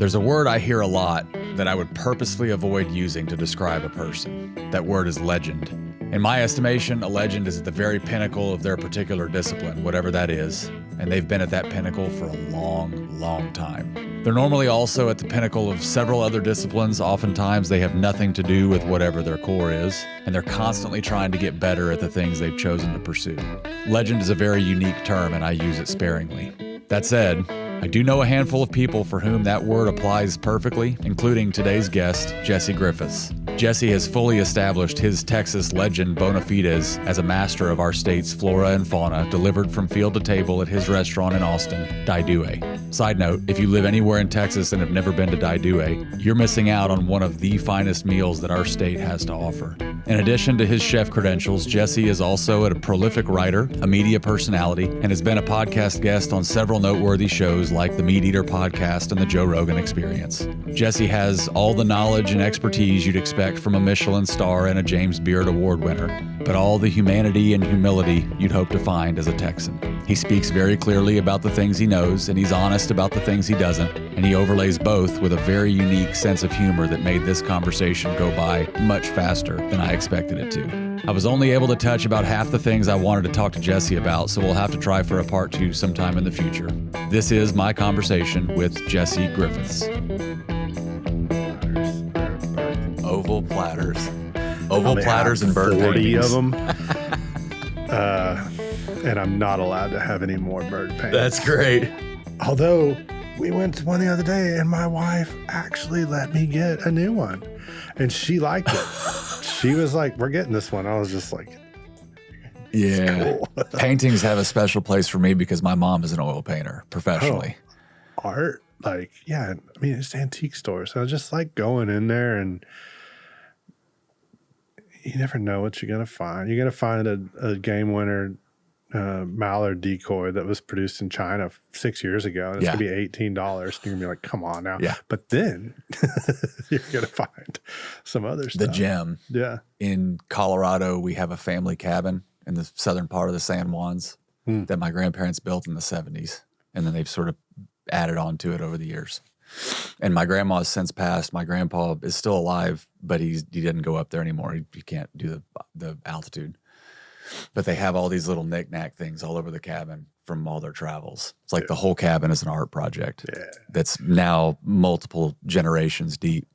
There's a word I hear a lot that I would purposefully avoid using to describe a person. That word is legend. In my estimation, a legend is at the very pinnacle of their particular discipline, whatever that is, and they've been at that pinnacle for a long, long time. They're normally also at the pinnacle of several other disciplines. Oftentimes, they have nothing to do with whatever their core is, and they're constantly trying to get better at the things they've chosen to pursue. Legend is a very unique term, and I use it sparingly. That said, I do know a handful of people for whom that word applies perfectly, including today's guest, Jesse Griffiths. Jesse has fully established his Texas legend bona fides as a master of our state's flora and fauna, delivered from field to table at his restaurant in Austin, Dai Due. Side note, if you live anywhere in Texas and have never been to Dai Due, you're missing out on one of the finest meals that our state has to offer. In addition to his chef credentials, Jesse is also a prolific writer, a media personality, and has been a podcast guest on several noteworthy shows like the Meat Eater podcast and the Joe Rogan Experience. Jesse has all the knowledge and expertise you'd expect from a Michelin star and a James Beard Award winner, but all the humanity and humility you'd hope to find as a Texan. He speaks very clearly about the things he knows, and he's honest about the things he doesn't, and he overlays both with a very unique sense of humor that made this conversation go by much faster than I expected it to. I was only able to touch about half the things I wanted to talk to Jesse about, so we'll have to try for a part 2 sometime in the future. This is my conversation with Jesse Griffiths. Oval platters. Oval platters and bird 40 paintings. of them. And I'm not allowed to have any more bird paintings. That's great. Although we went to one the other day and my wife actually let me get a new one and she liked it. She was like, we're getting this one. I was just like, yeah. Cool. Paintings have a special place for me because my mom is an oil painter professionally. Oh, art, like, yeah. I mean, it's antique stores. So I just like going in there and you never know what you're going to find. You're going to find a game winner mallard decoy that was produced in China 6 years ago. And it's going to be $18. And you're going to be like, come on now. Yeah. But then you're going to find some other stuff. The gem. Yeah. In Colorado, we have a family cabin in the southern part of the San Juans that my grandparents built in the 70s. And then they've sort of added on to it over the years. And my grandma has since passed. My grandpa is still alive, but he didn't go up there anymore. He can't do the altitude. But they have all these little knick-knack things all over the cabin from all their travels. It's like the whole cabin is an art project that's now multiple generations deep.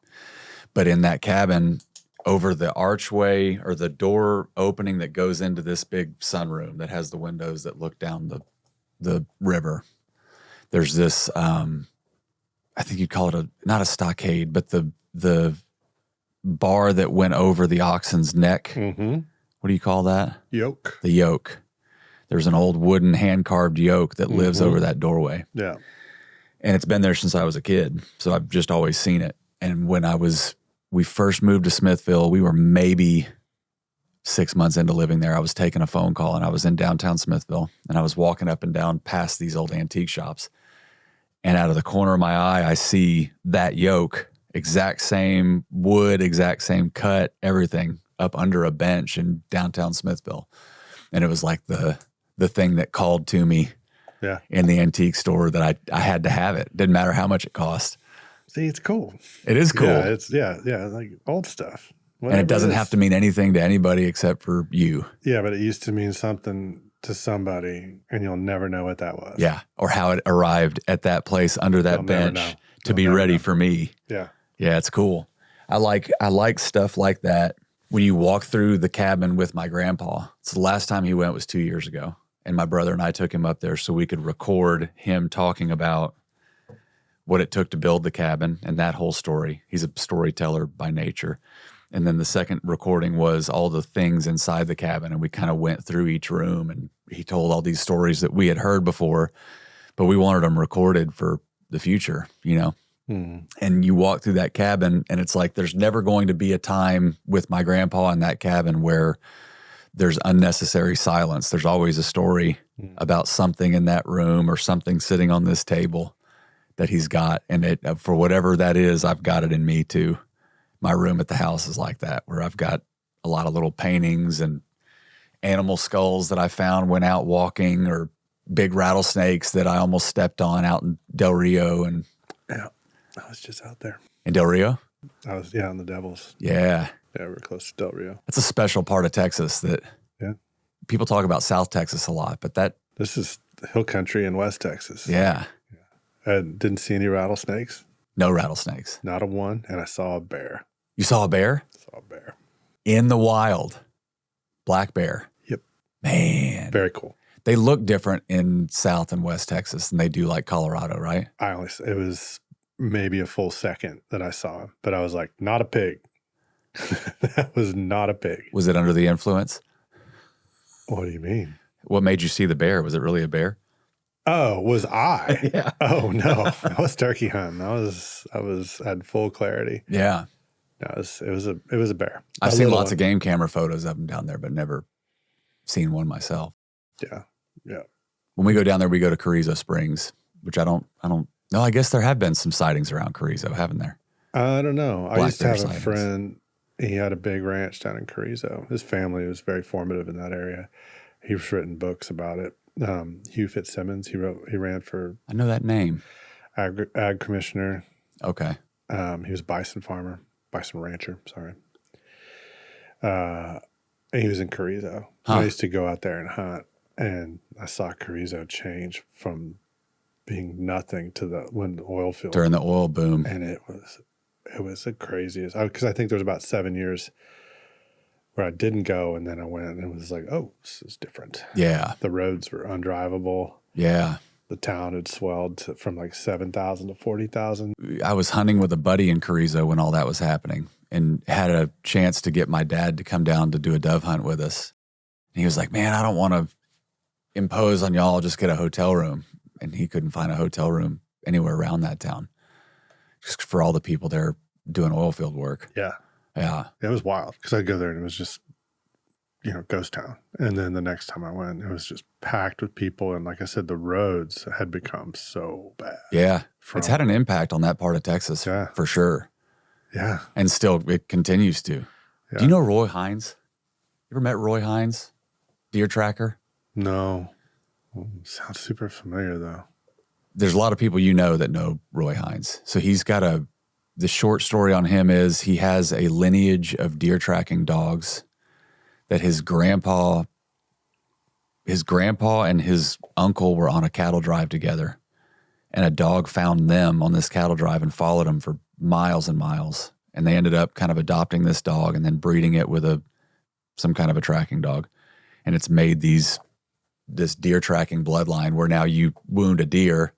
But in that cabin, over the archway or the door opening that goes into this big sunroom that has the windows that look down the river, there's this, I think you'd call it not a stockade, but the bar that went over the oxen's neck. Mm-hmm. What do you call that? Yoke. The yoke. There's an old wooden hand-carved yoke that lives over that doorway. Yeah. And it's been there since I was a kid, so I've just always seen it. And when we first moved to Smithville, we were maybe 6 months into living there. I was taking a phone call, and I was in downtown Smithville, and I was walking up and down past these old antique shops. And out of the corner of my eye, I see that yoke, exact same wood, exact same cut, everything, up under a bench in downtown Smithville. And it was like the thing that called to me in the antique store that I had to have it. Didn't matter how much it cost. See, it's cool. It is cool. Yeah, it's like old stuff. And it doesn't have to mean anything to anybody except for you. Yeah, but it used to mean something to somebody, and you'll never know what that was. Yeah, or how it arrived at that place under that bench to be ready for me. Yeah. Yeah, it's cool. I like stuff like that. When you walk through the cabin with my grandpa, it's the last time he went was 2 years ago. And my brother and I took him up there so we could record him talking about what it took to build the cabin and that whole story. He's a storyteller by nature. And then the second recording was all the things inside the cabin. And we kind of went through each room and he told all these stories that we had heard before, but we wanted them recorded for the future, you know? And you walk through that cabin and it's like there's never going to be a time with my grandpa in that cabin where there's unnecessary silence. There's always a story about something in that room or something sitting on this table that he's got. And it, for whatever that is, I've got it in me too. My room at the house is like that, where I've got a lot of little paintings and animal skulls that I found when out walking, or big rattlesnakes that I almost stepped on out in Del Rio. And I was just out there. In Del Rio? I was, on the Devils. Yeah. Yeah, we're close to Del Rio. That's a special part of Texas that people talk about South Texas a lot, but this is hill country in West Texas. Yeah. I didn't see any rattlesnakes. No rattlesnakes. Not a one, and I saw a bear. You saw a bear? Saw a bear. In the wild. Black bear. Yep. Man. Very cool. They look different in South and West Texas than they do like Colorado, right? It was maybe a full second that I saw him, but I was like, not a pig. That was not a pig. Was it under the influence? What do you mean? What made you see the bear? Was it really a bear? Oh, was I? Yeah. Oh no, I was turkey hunting. I had full clarity. Yeah. No, it was a bear. I've seen lots of game camera photos of them down there, but never seen one myself. Yeah. Yeah. When we go down there, we go to Carrizo Springs, which I don't know. I guess there have been some sightings around Carrizo, haven't there? I don't know. I used to have a sightings. friend. He had a big ranch down in Carrizo. His family was very formative in that area. He's written books about it. Hugh Fitzsimmons, he ran for. I know that name. Ag commissioner. Okay. He was a bison rancher. Sorry. And he was in Carrizo. I used to go out there and hunt, and I saw Carrizo change from being nothing to when the oil field during the oil boom, and it was the craziest. Because I think there was about 7 years where I didn't go, and then I went, and it was like, oh, this is different. Yeah, the roads were undrivable. Yeah, the town had swelled from like 7,000 to 40,000. I was hunting with a buddy in Carrizo when all that was happening, and had a chance to get my dad to come down to do a dove hunt with us. And he was like, "Man, I don't want to impose on y'all. Just get a hotel room." And he couldn't find a hotel room anywhere around that town, just for all the people there doing oil field work. Yeah. Yeah. It was wild because I'd go there and it was just, ghost town. And then the next time I went, it was just packed with people. And like I said, the roads had become so bad. Yeah. It's had an impact on that part of Texas for sure. Yeah. And still it continues to. Yeah. Do you know Roy Hines? You ever met Roy Hines? Deer tracker? No. Sounds super familiar though. There's a lot of people that know Roy Hines. So he's got the short story on him is he has a lineage of deer tracking dogs that his grandpa and his uncle were on a cattle drive together, and a dog found them on this cattle drive and followed them for miles and miles. And they ended up kind of adopting this dog and then breeding it with some kind of a tracking dog. And it's made this deer tracking bloodline where now you wound a deer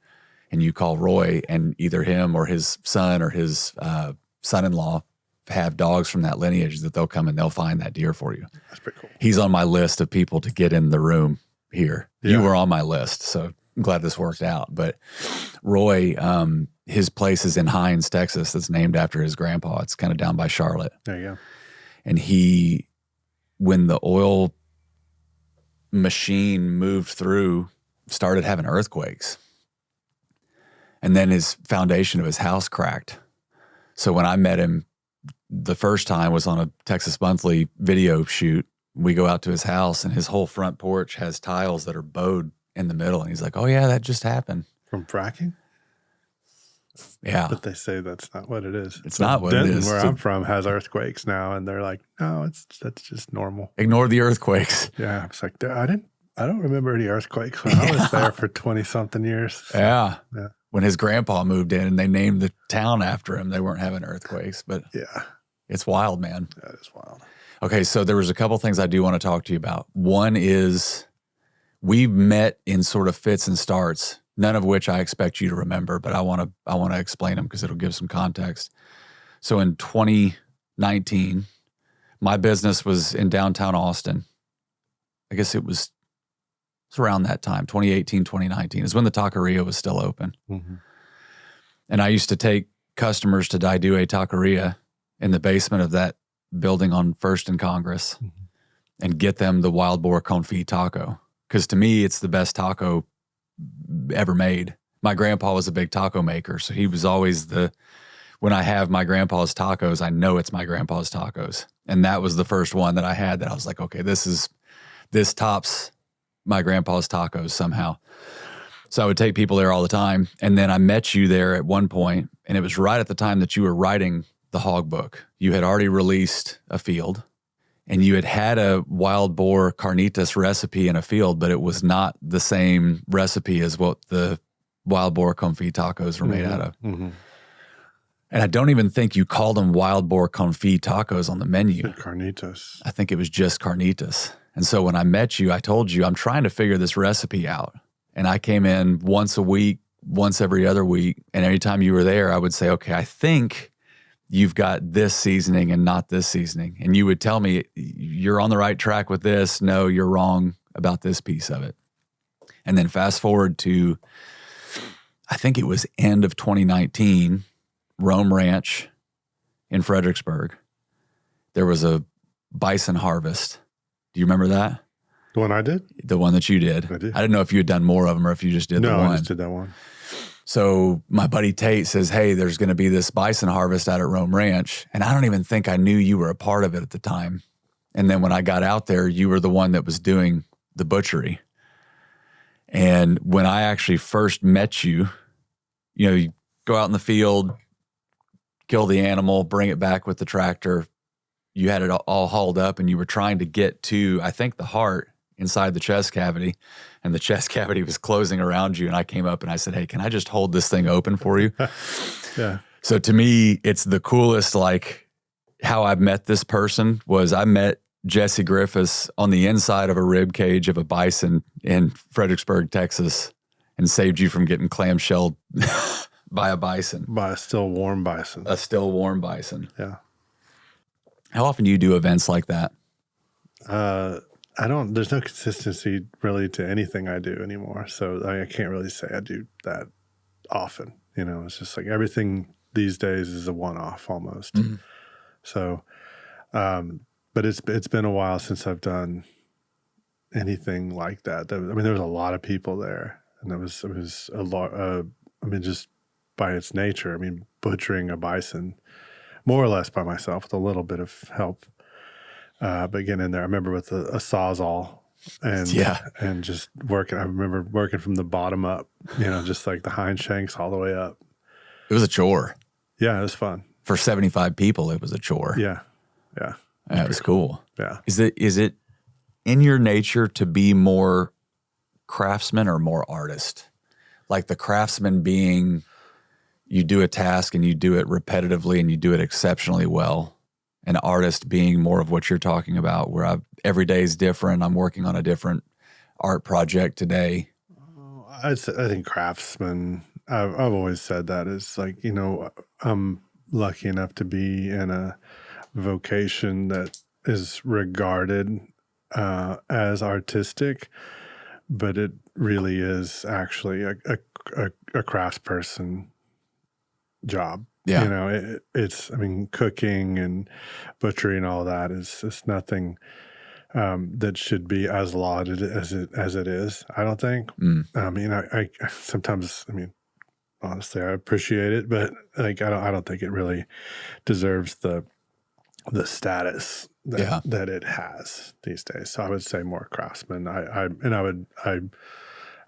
and you call Roy, and either him or his son or his son-in-law have dogs from that lineage that they'll come and they'll find that deer for you. That's pretty cool. He's on my list of people to get in the room here. Yeah. You were on my list, so I'm glad this worked out. But Roy, his place is in Hines, Texas. That's named after his grandpa. It's kind of down by Charlotte. There you go. And when the oil machine moved through, started having earthquakes. And then his foundation of his house cracked. So when I met him the first time was on a Texas Monthly video shoot. We go out to his house and his whole front porch has tiles that are bowed in the middle. And he's like, "Oh yeah, that just happened." From fracking? Yeah. But they say that's not what it is. It's not what it is. Where I'm from has earthquakes now, and they're like, "No, that's just normal." Ignore the earthquakes. Yeah. It's like, I don't remember any earthquakes when I was there for 20-something years. Yeah. When his grandpa moved in and they named the town after him, they weren't having earthquakes. But yeah, it's wild, man. That is wild. Okay, so there was a couple things I do want to talk to you about. One is we've met in sort of fits and starts, none of which I expect you to remember, but I want to explain them because it'll give some context. So in 2019, my business was in downtown Austin. I guess it was around that time, 2018, 2019 is when the taqueria was still open. Mm-hmm. And I used to take customers to Dai Due taqueria in the basement of that building on First and Congress and get them the wild boar confit taco. Because to me, it's the best taco ever made. My grandpa was a big taco maker, so he was always when I have my grandpa's tacos, I know it's my grandpa's tacos. And that was the first one that I had that I was like, okay, this tops my grandpa's tacos somehow. So I would take people there all the time. And then I met you there at one point, and it was right at the time that you were writing the hog book. You had already released a field, and you had a wild boar carnitas recipe in a field, but it was not the same recipe as what the wild boar confit tacos were made out of. Mm-hmm. And I don't even think you called them wild boar confit tacos on the menu. Carnitas. I think it was just carnitas. And so when I met you, I told you, I'm trying to figure this recipe out. And I came in once a week, once every other week. And every time you were there, I would say, okay, I think you've got this seasoning and not this seasoning. And you would tell me, you're on the right track with this. No, you're wrong about this piece of it. And then fast forward to, I think it was end of 2019, Rome Ranch in Fredericksburg. There was a bison harvest. Do you remember that? The one I did? The one that you did. I did. I didn't know if you had done more of them or if you just did the one. No, I just did that one. So my buddy Tate says, hey, there's going to be this bison harvest out at Rome Ranch. And I don't even think I knew you were a part of it at the time. And then when I got out there, you were the one that was doing the butchery. And when I actually first met you, you go out in the field, kill the animal, bring it back with the tractor. You had it all hauled up and you were trying to get to, I think, the heart inside the chest cavity, and the chest cavity was closing around you. And I came up and I said, hey, can I just hold this thing open for you? Yeah. So to me, it's the coolest, like how I've met this person was I met Jesse Griffiths on the inside of a rib cage of a bison in Fredericksburg, Texas, and saved you from getting clamshelled by a bison. By a still warm bison. A still warm bison. Yeah. How often do you do events like that? There's no consistency really to anything I do anymore. So I can't really say I do that often. It's just like everything these days is a one-off almost. Mm-hmm. So, but it's been a while since I've done anything like that. There was a lot of people there, and it was a lot. Just by its nature, butchering a bison, more or less by myself with a little bit of help. But getting in there, I remember with a Sawzall and just working. I remember working from the bottom up, just like the hind shanks all the way up. It was a chore. Yeah, it was fun. For 75 people, it was a chore. Yeah. Yeah. It was cool. Yeah. Is it in your nature to be more craftsman or more artist? Like the craftsman being, you do a task and you do it repetitively and you do it exceptionally well. An artist being more of what you're talking about, where every day is different. I'm working on a different art project today. I think craftsman, I've always said that is like, I'm lucky enough to be in a vocation that is regarded as artistic, but it really is actually a craftsperson job. Yeah. It's cooking and butchery and all that is nothing that should be as lauded as it is. I don't think. I sometimes, honestly, I appreciate it, but I don't think it really deserves the status that it has these days. So I would say more craftsman. I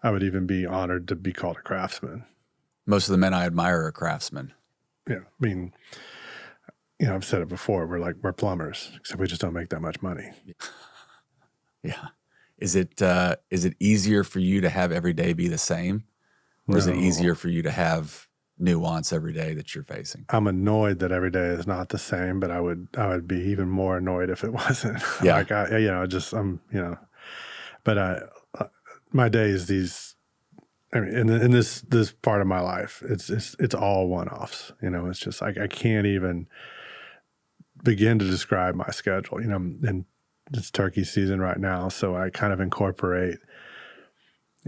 would even be honored to be called a craftsman. Most of the men I admire are craftsmen. Yeah. I've said it before. We're plumbers, except we just don't make that much money. Yeah. Is it easier for you to have every day be the same? Or is it easier for you to have nuance every day that you're facing? I'm annoyed that every day is not the same, but I would be even more annoyed if it wasn't. Yeah. But my days, these, in this part of my life, it's all one-offs. It's just like I can't even begin to describe my schedule. And it's turkey season right now, so I kind of incorporate.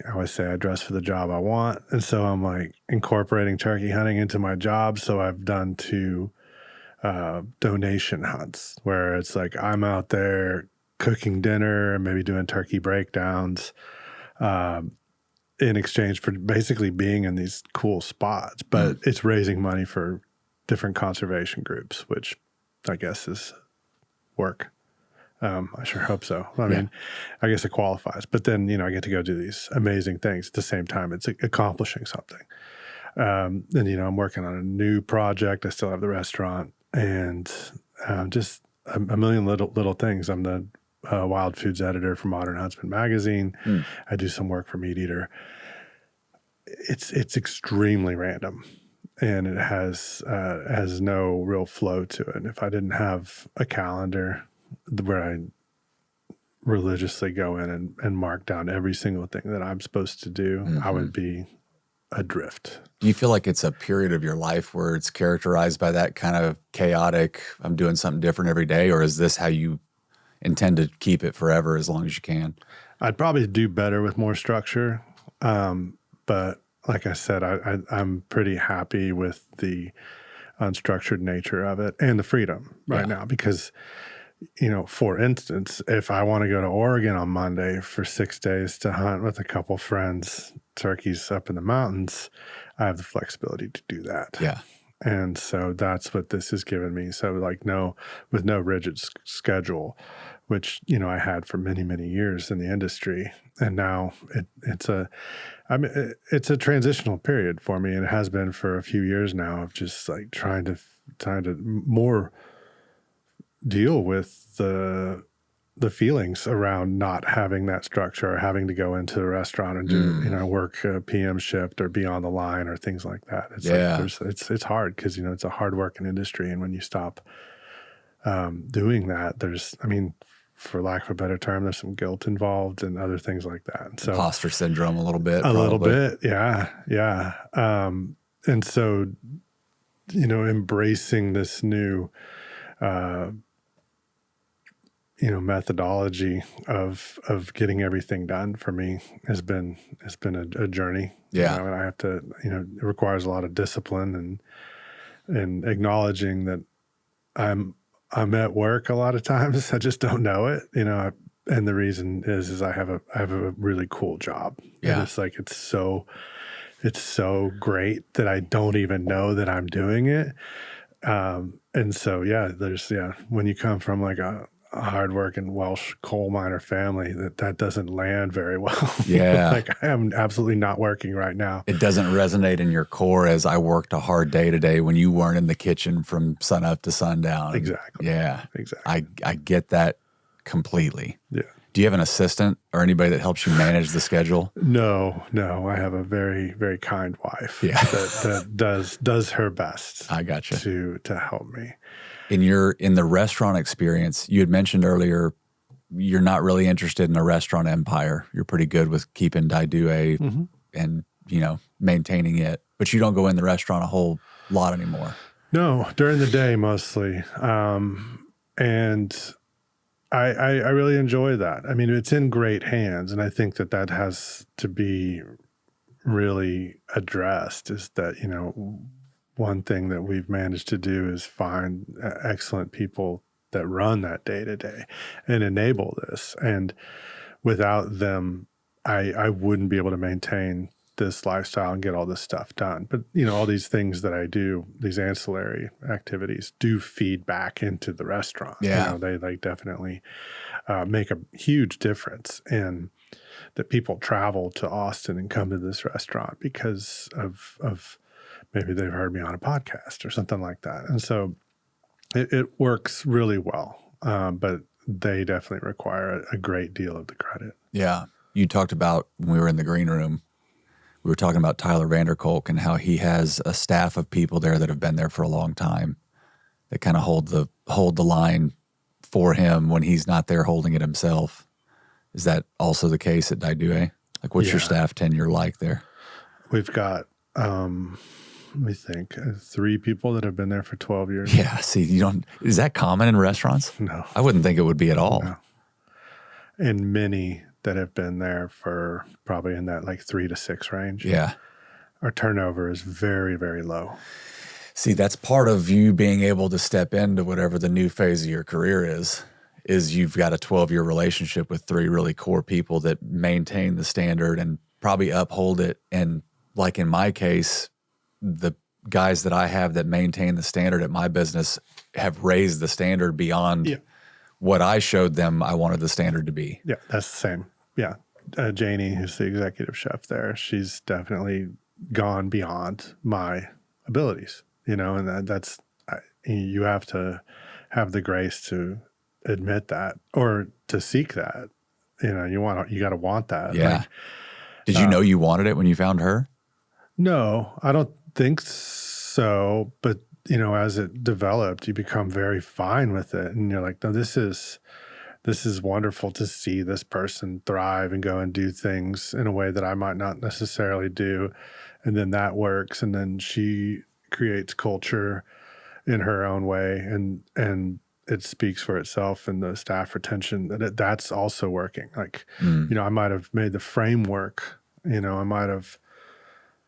I always say I dress for the job I want, and so I'm like incorporating turkey hunting into my job. So I've done 2 donation hunts where it's like I'm out there cooking dinner and maybe doing turkey breakdowns. In exchange for basically being in these cool spots, but it's raising money for different conservation groups, which I guess is work. I sure hope so. I mean, I guess it qualifies. But then, I get to go do these amazing things at the same time. It's accomplishing something. And, I'm working on a new project. I still have the restaurant and just a million little things. I'm the wild foods editor for Modern Huntsman magazine. I do some work for Meat Eater. It's extremely random. And it has no real flow to it. And if I didn't have a calendar where I religiously go in and mark down every single thing that I'm supposed to do, I would be adrift. Do you feel like it's a period of your life where it's characterized by that kind of chaotic, I'm doing something different every day, or is this how you intend to keep it forever as long as you can? I'd probably do better with more structure. But like I said, I'm pretty happy with the unstructured nature of it and the freedom right now because, for instance, if I want to go to Oregon on Monday for 6 days to hunt with a couple friends, turkeys up in the mountains, I have the flexibility to do that. Yeah. And so that's what this has given me. So with no rigid schedule, which, I had for many, many years in the industry. And now it's a transitional period for me. And it has been for a few years now of just like trying to more deal with the feelings around not having that structure or having to go into a restaurant and do, work a PM shift or be on the line or things like that. It's it's hard because, it's a hard working industry. And when you stop doing that, for lack of a better term, there's some guilt involved and other things like that. So imposter syndrome a little bit. Little bit. Yeah. Yeah. And so, embracing this new, methodology of getting everything done for me has been a journey. Yeah. And I have to, it requires a lot of discipline and acknowledging that I'm at work a lot of times. I just don't know it, and the reason is I have a really cool job. Yeah. And it's like, it's so great that I don't even know that I'm doing it. And so, when you come from like a hardworking Welsh coal miner family, that doesn't land very well. Yeah. Like I am absolutely not working right now. It doesn't resonate in your core as I worked a hard day today when you weren't in the kitchen from sun up to sundown. Exactly. Yeah. Exactly. I get that completely. Yeah. Do you have an assistant or anybody that helps you manage the schedule? No. I have a very, very kind wife that does her best. I gotcha. To help me. In the restaurant experience, you had mentioned earlier, you're not really interested in a restaurant empire. You're pretty good with keeping Dai Due and, maintaining it, but you don't go in the restaurant a whole lot anymore. No, during the day mostly. And I really enjoy that. I mean, it's in great hands. And I think that has to be really addressed is that, one thing that we've managed to do is find excellent people that run that day to day and enable this. And without them, I wouldn't be able to maintain this lifestyle and get all this stuff done. But, all these things that I do, these ancillary activities do feed back into the restaurant. Yeah. They definitely make a huge difference in that people travel to Austin and come to this restaurant because of maybe they've heard me on a podcast or something like that. And so it works really well, but they definitely require a great deal of the credit. Yeah. You talked about when we were in the green room, we were talking about Tyler Vanderkolk and how he has a staff of people there that have been there for a long time that kind of hold the line for him when he's not there holding it himself. Is that also the case at Dai Due? Like, what's your staff tenure like there? We've got, let me think, 3 people that have been there for 12 years. Yeah. See, is that common in restaurants? No. I wouldn't think it would be at all. No. And many that have been there for probably in that like 3 to 6 range. Yeah. Our turnover is very, very low. See, that's part of you being able to step into whatever the new phase of your career is you've got a 12-year relationship with 3 really core people that maintain the standard and probably uphold it. And like in my case, the guys that I have that maintain the standard at my business have raised the standard beyond what I showed them I wanted the standard to be. Yeah, that's the same. Yeah. Janie, who's the executive chef there, she's definitely gone beyond my abilities, and that's, you have to have the grace to admit that or to seek that. You got to want that. Yeah. Did you know you wanted it when you found her? No, I don't think so. But, as it developed, you become very fine with it. And you're like, no, this is wonderful to see this person thrive and go and do things in a way that I might not necessarily do. And then that works. And then she creates culture in her own way. And it speaks for itself, and the staff retention, that's also working. Like, I might have made the framework, I might have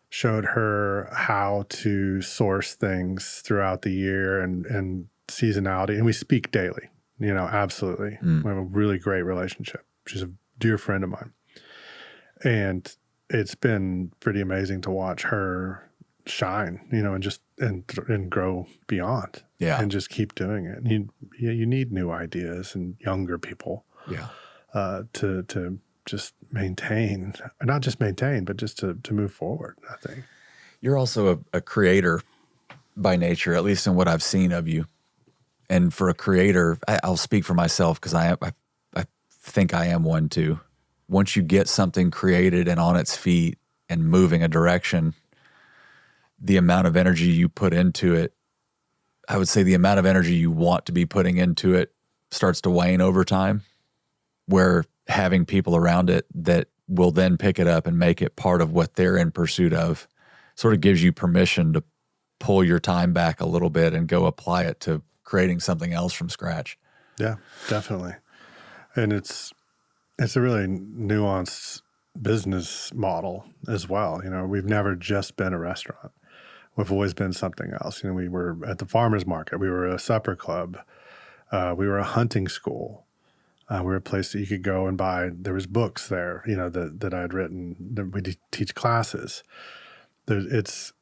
showed her how to source things throughout the year and seasonality. And we speak daily, absolutely. We have a really great relationship. She's a dear friend of mine. And it's been pretty amazing to watch her shine, and grow beyond. Yeah. And just keep doing it. And you need new ideas and younger people. Yeah. To just maintain, not just maintain, but just to move forward, I think. You're also a creator by nature, at least in what I've seen of you. And for a creator, I'll speak for myself because I think I am one too. Once you get something created and on its feet and moving a direction, the amount of energy you put into it, I would say the amount of energy you want to be putting into it starts to wane over time, where having people around it that will then pick it up and make it part of what they're in pursuit of sort of gives you permission to pull your time back a little bit and go apply it to creating something else from scratch. Yeah, definitely. And it's a really nuanced business model as well. We've never just been a restaurant. We've always been something else. We were at the farmer's market. We were a supper club. We were a hunting school. We were a place that you could go and buy. There was books there, that I had written. That we teach classes. It's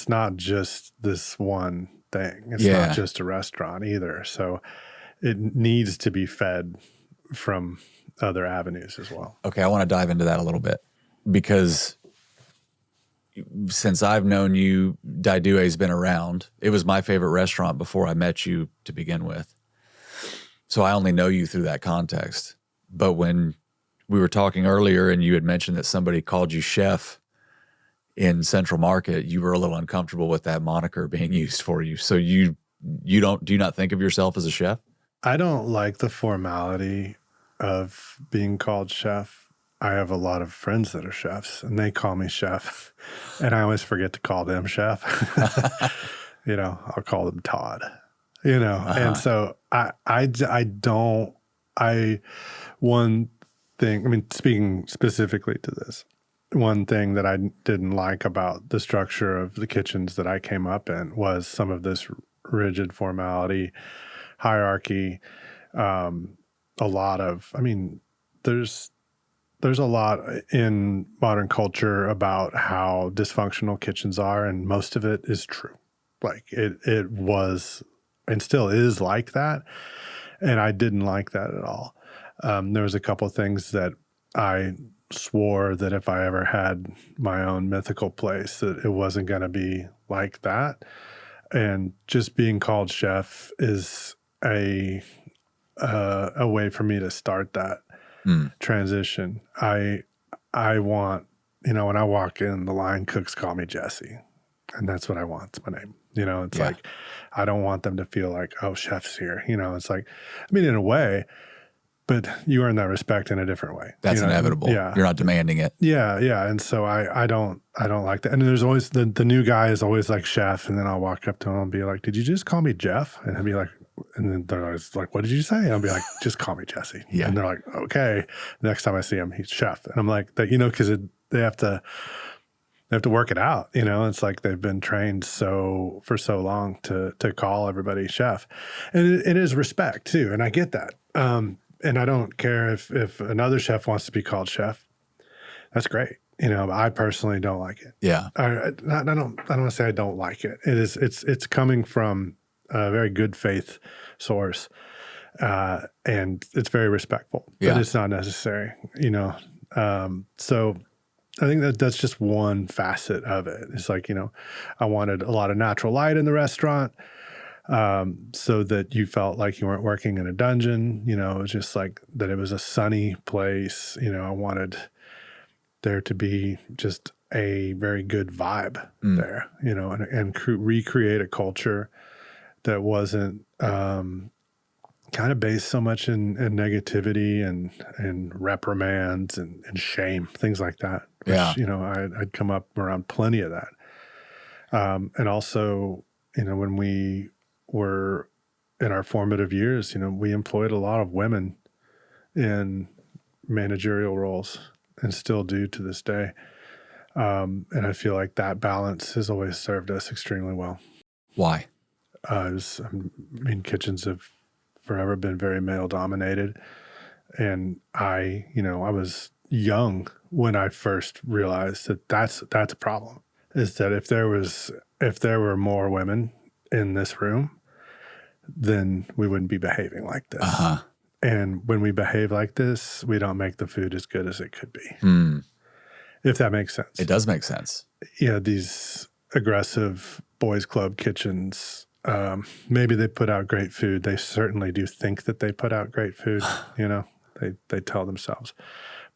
not just this one thing. It's not just a restaurant either. So it needs to be fed from other avenues as well. Okay, I want to dive into that a little bit because since I've known you, Dai Due has been around. It was my favorite restaurant before I met you to begin with. So I only know you through that context. But when we were talking earlier and you had mentioned that somebody called you chef in Central Market, you were a little uncomfortable with that moniker being used for you. So do you not think of yourself as a chef? I don't like the formality of being called chef. I have a lot of friends that are chefs, and they call me chef, and I always forget to call them chef. I'll call them Todd. And so one thing, speaking specifically to this, one thing that I didn't like about the structure of the kitchens that I came up in was some of this rigid formality, hierarchy, there's a lot in modern culture about how dysfunctional kitchens are, and most of it is true. Like it was and still is like that, and I didn't like that at all. There was a couple of things that I swore that if I ever had my own mythical place, that it wasn't going to be like that. And just being called chef is a way for me to start that transition. I want, when I walk in, the line cooks call me Jesse, and that's what I want. It's my name. It's like, I don't want them to feel like, oh, chef's here. It's like, in a way, but you earn that respect in a different way. That's inevitable. Yeah. You're not demanding it. Yeah. Yeah. And so I don't like that. And there's always the new guy is always like chef. And then I'll walk up to him and be like, did you just call me Jeff? And he'll be like, and then they're always like, what did you say? And I'll be like, just call me Jesse. Yeah. And they're like, okay. Next time I see him, he's chef. And I'm like, because they have to work it out. It's like they've been trained for so long to call everybody chef. And it is respect too. And I get that. And I don't care if another chef wants to be called chef. That's great. I personally don't like it. Yeah. I don't want to say I don't like it. It's coming from a very good faith source. And it's very respectful, but it's not necessary, so I think that's just one facet of it. It's like, I wanted a lot of natural light in the restaurant, so that you felt like you weren't working in a dungeon. It was just like that it was a sunny place. I wanted there to be just a very good vibe there, and recreate a culture that wasn't kind of based so much in negativity and reprimands and shame, things like that. Which, I'd come up around plenty of that. And also, when we were in our formative years, we employed a lot of women in managerial roles and still do to this day. And I feel like that balance has always served us extremely well. Why? Kitchens have forever been very male dominated. And I was young when I first realized that that's a problem, is that if there were more women in this room, then we wouldn't be behaving like this. And when we behave like this, we don't make the food as good as it could be. If that makes sense. It does make sense. These aggressive boys club kitchens, maybe they put out great food. They certainly do think that they put out great food, they tell themselves.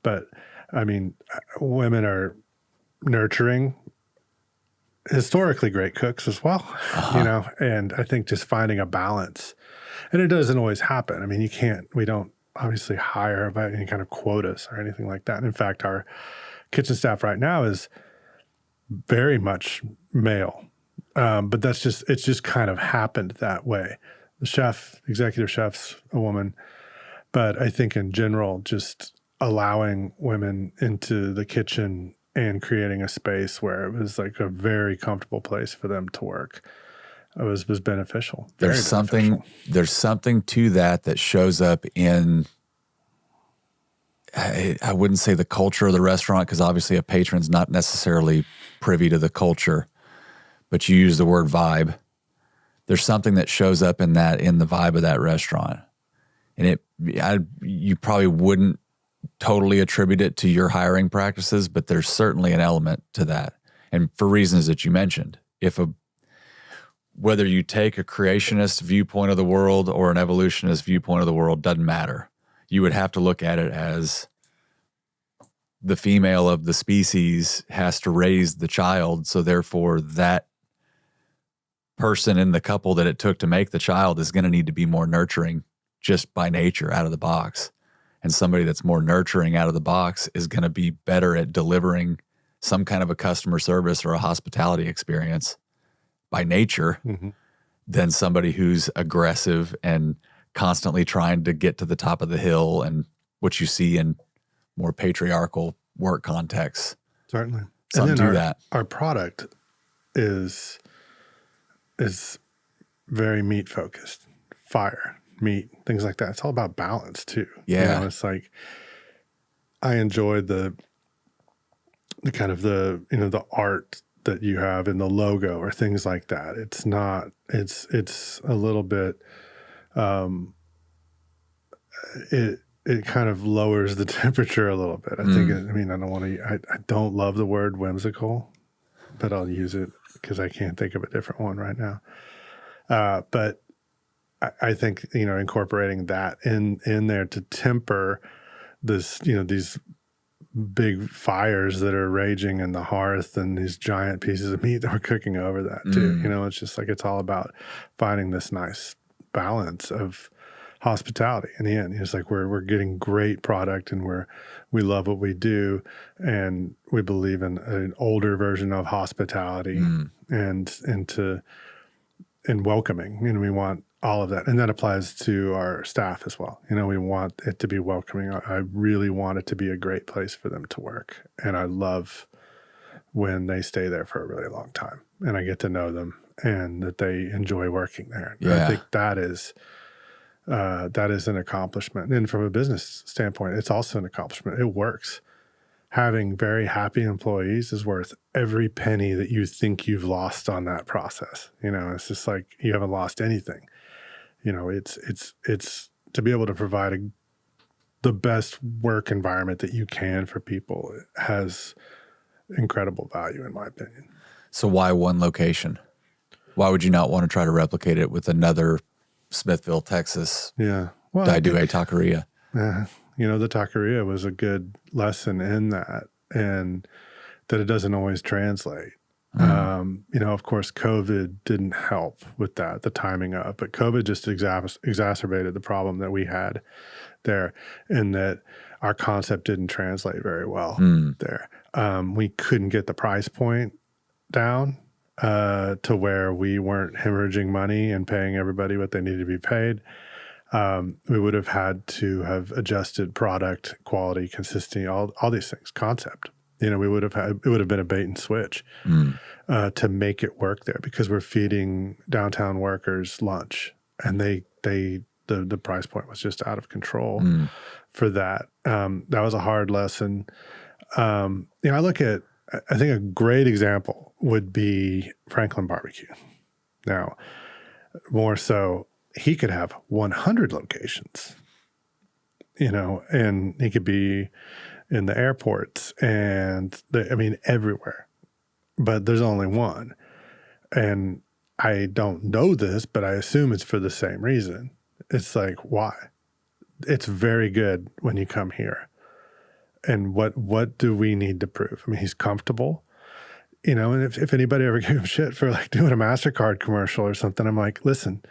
But women are nurturing, historically great cooks as well, and I think just finding a balance, and it doesn't always happen. We don't obviously hire by any kind of quotas or anything like that. In fact, our kitchen staff right now is very much male. But it's just kind of happened that way. The executive chef's a woman, but I think in general, just allowing women into the kitchen and creating a space where it was like a very comfortable place for them to work was beneficial. There's something to that shows up in, I wouldn't say the culture of the restaurant, because obviously a patron's not necessarily privy to the culture, but you use the word vibe. There's something that shows up in the vibe of that restaurant. And you probably wouldn't totally attribute it to your hiring practices, but there's certainly an element to that. And for reasons that you mentioned, whether you take a creationist viewpoint of the world or an evolutionist viewpoint of the world, doesn't matter. You would have to look at it as the female of the species has to raise the child. So therefore that person in the couple that it took to make the child is going to need to be more nurturing just by nature out of the box. And somebody that's more nurturing out of the box is going to be better at delivering some kind of a customer service or a hospitality experience by nature than somebody who's aggressive and constantly trying to get to the top of the hill, and what you see in more patriarchal work contexts. Certainly. Something to that. Our product is very meat focused, fire, meat, things like that. It's all about balance too. Yeah. It's like, I enjoyed the kind of the art that you have in the logo or things like that. It's a little bit, it kind of lowers the temperature a little bit. I think, I don't love the word whimsical, but I'll use it because I can't think of a different one right now. But I think, incorporating that in there to temper this, these big fires that are raging in the hearth and these giant pieces of meat that we're cooking over that too. It's just like, it's all about finding this nice balance of hospitality in the end. It's like we're getting great product, and we love what we do, and we believe in an older version of hospitality and welcoming, and we want all of that. And that applies to our staff as well. We want it to be welcoming. I really want it to be a great place for them to work. And I love when they stay there for a really long time and I get to know them and that they enjoy working there. Yeah. I think that is an accomplishment. And from a business standpoint, it's also an accomplishment. It works. Having very happy employees is worth every penny that you think you've lost on that process. It's just like, you haven't lost anything. It's to be able to provide the best work environment that you can for people has incredible value, in my opinion. So why one location? Why would you not want to try to replicate it with another Smithville, Texas, Yeah. Well, Dai Due taqueria? The taqueria was a good lesson in that, and that it doesn't always translate. Of course, COVID didn't help with that, the timing of, but COVID just exacerbated the problem that we had there, in that our concept didn't translate very well there. We couldn't get the price point down to where we weren't hemorrhaging money and paying everybody what they needed to be paid. We would have had to have adjusted product quality, consistency, all these things, concept. It would have been a bait and switch to make it work there, because we're feeding downtown workers lunch, and the price point was just out of control for that. That was a hard lesson. I think a great example would be Franklin Barbecue. Now, more so, he could have 100 locations, and he could be in the airports and everywhere, but there's only one. And I don't know this, but I assume it's for the same reason. It's like, why? It's very good when you come here. And what do we need to prove? He's comfortable, and if anybody ever gave him shit for like doing a MasterCard commercial or something, I'm like, listen,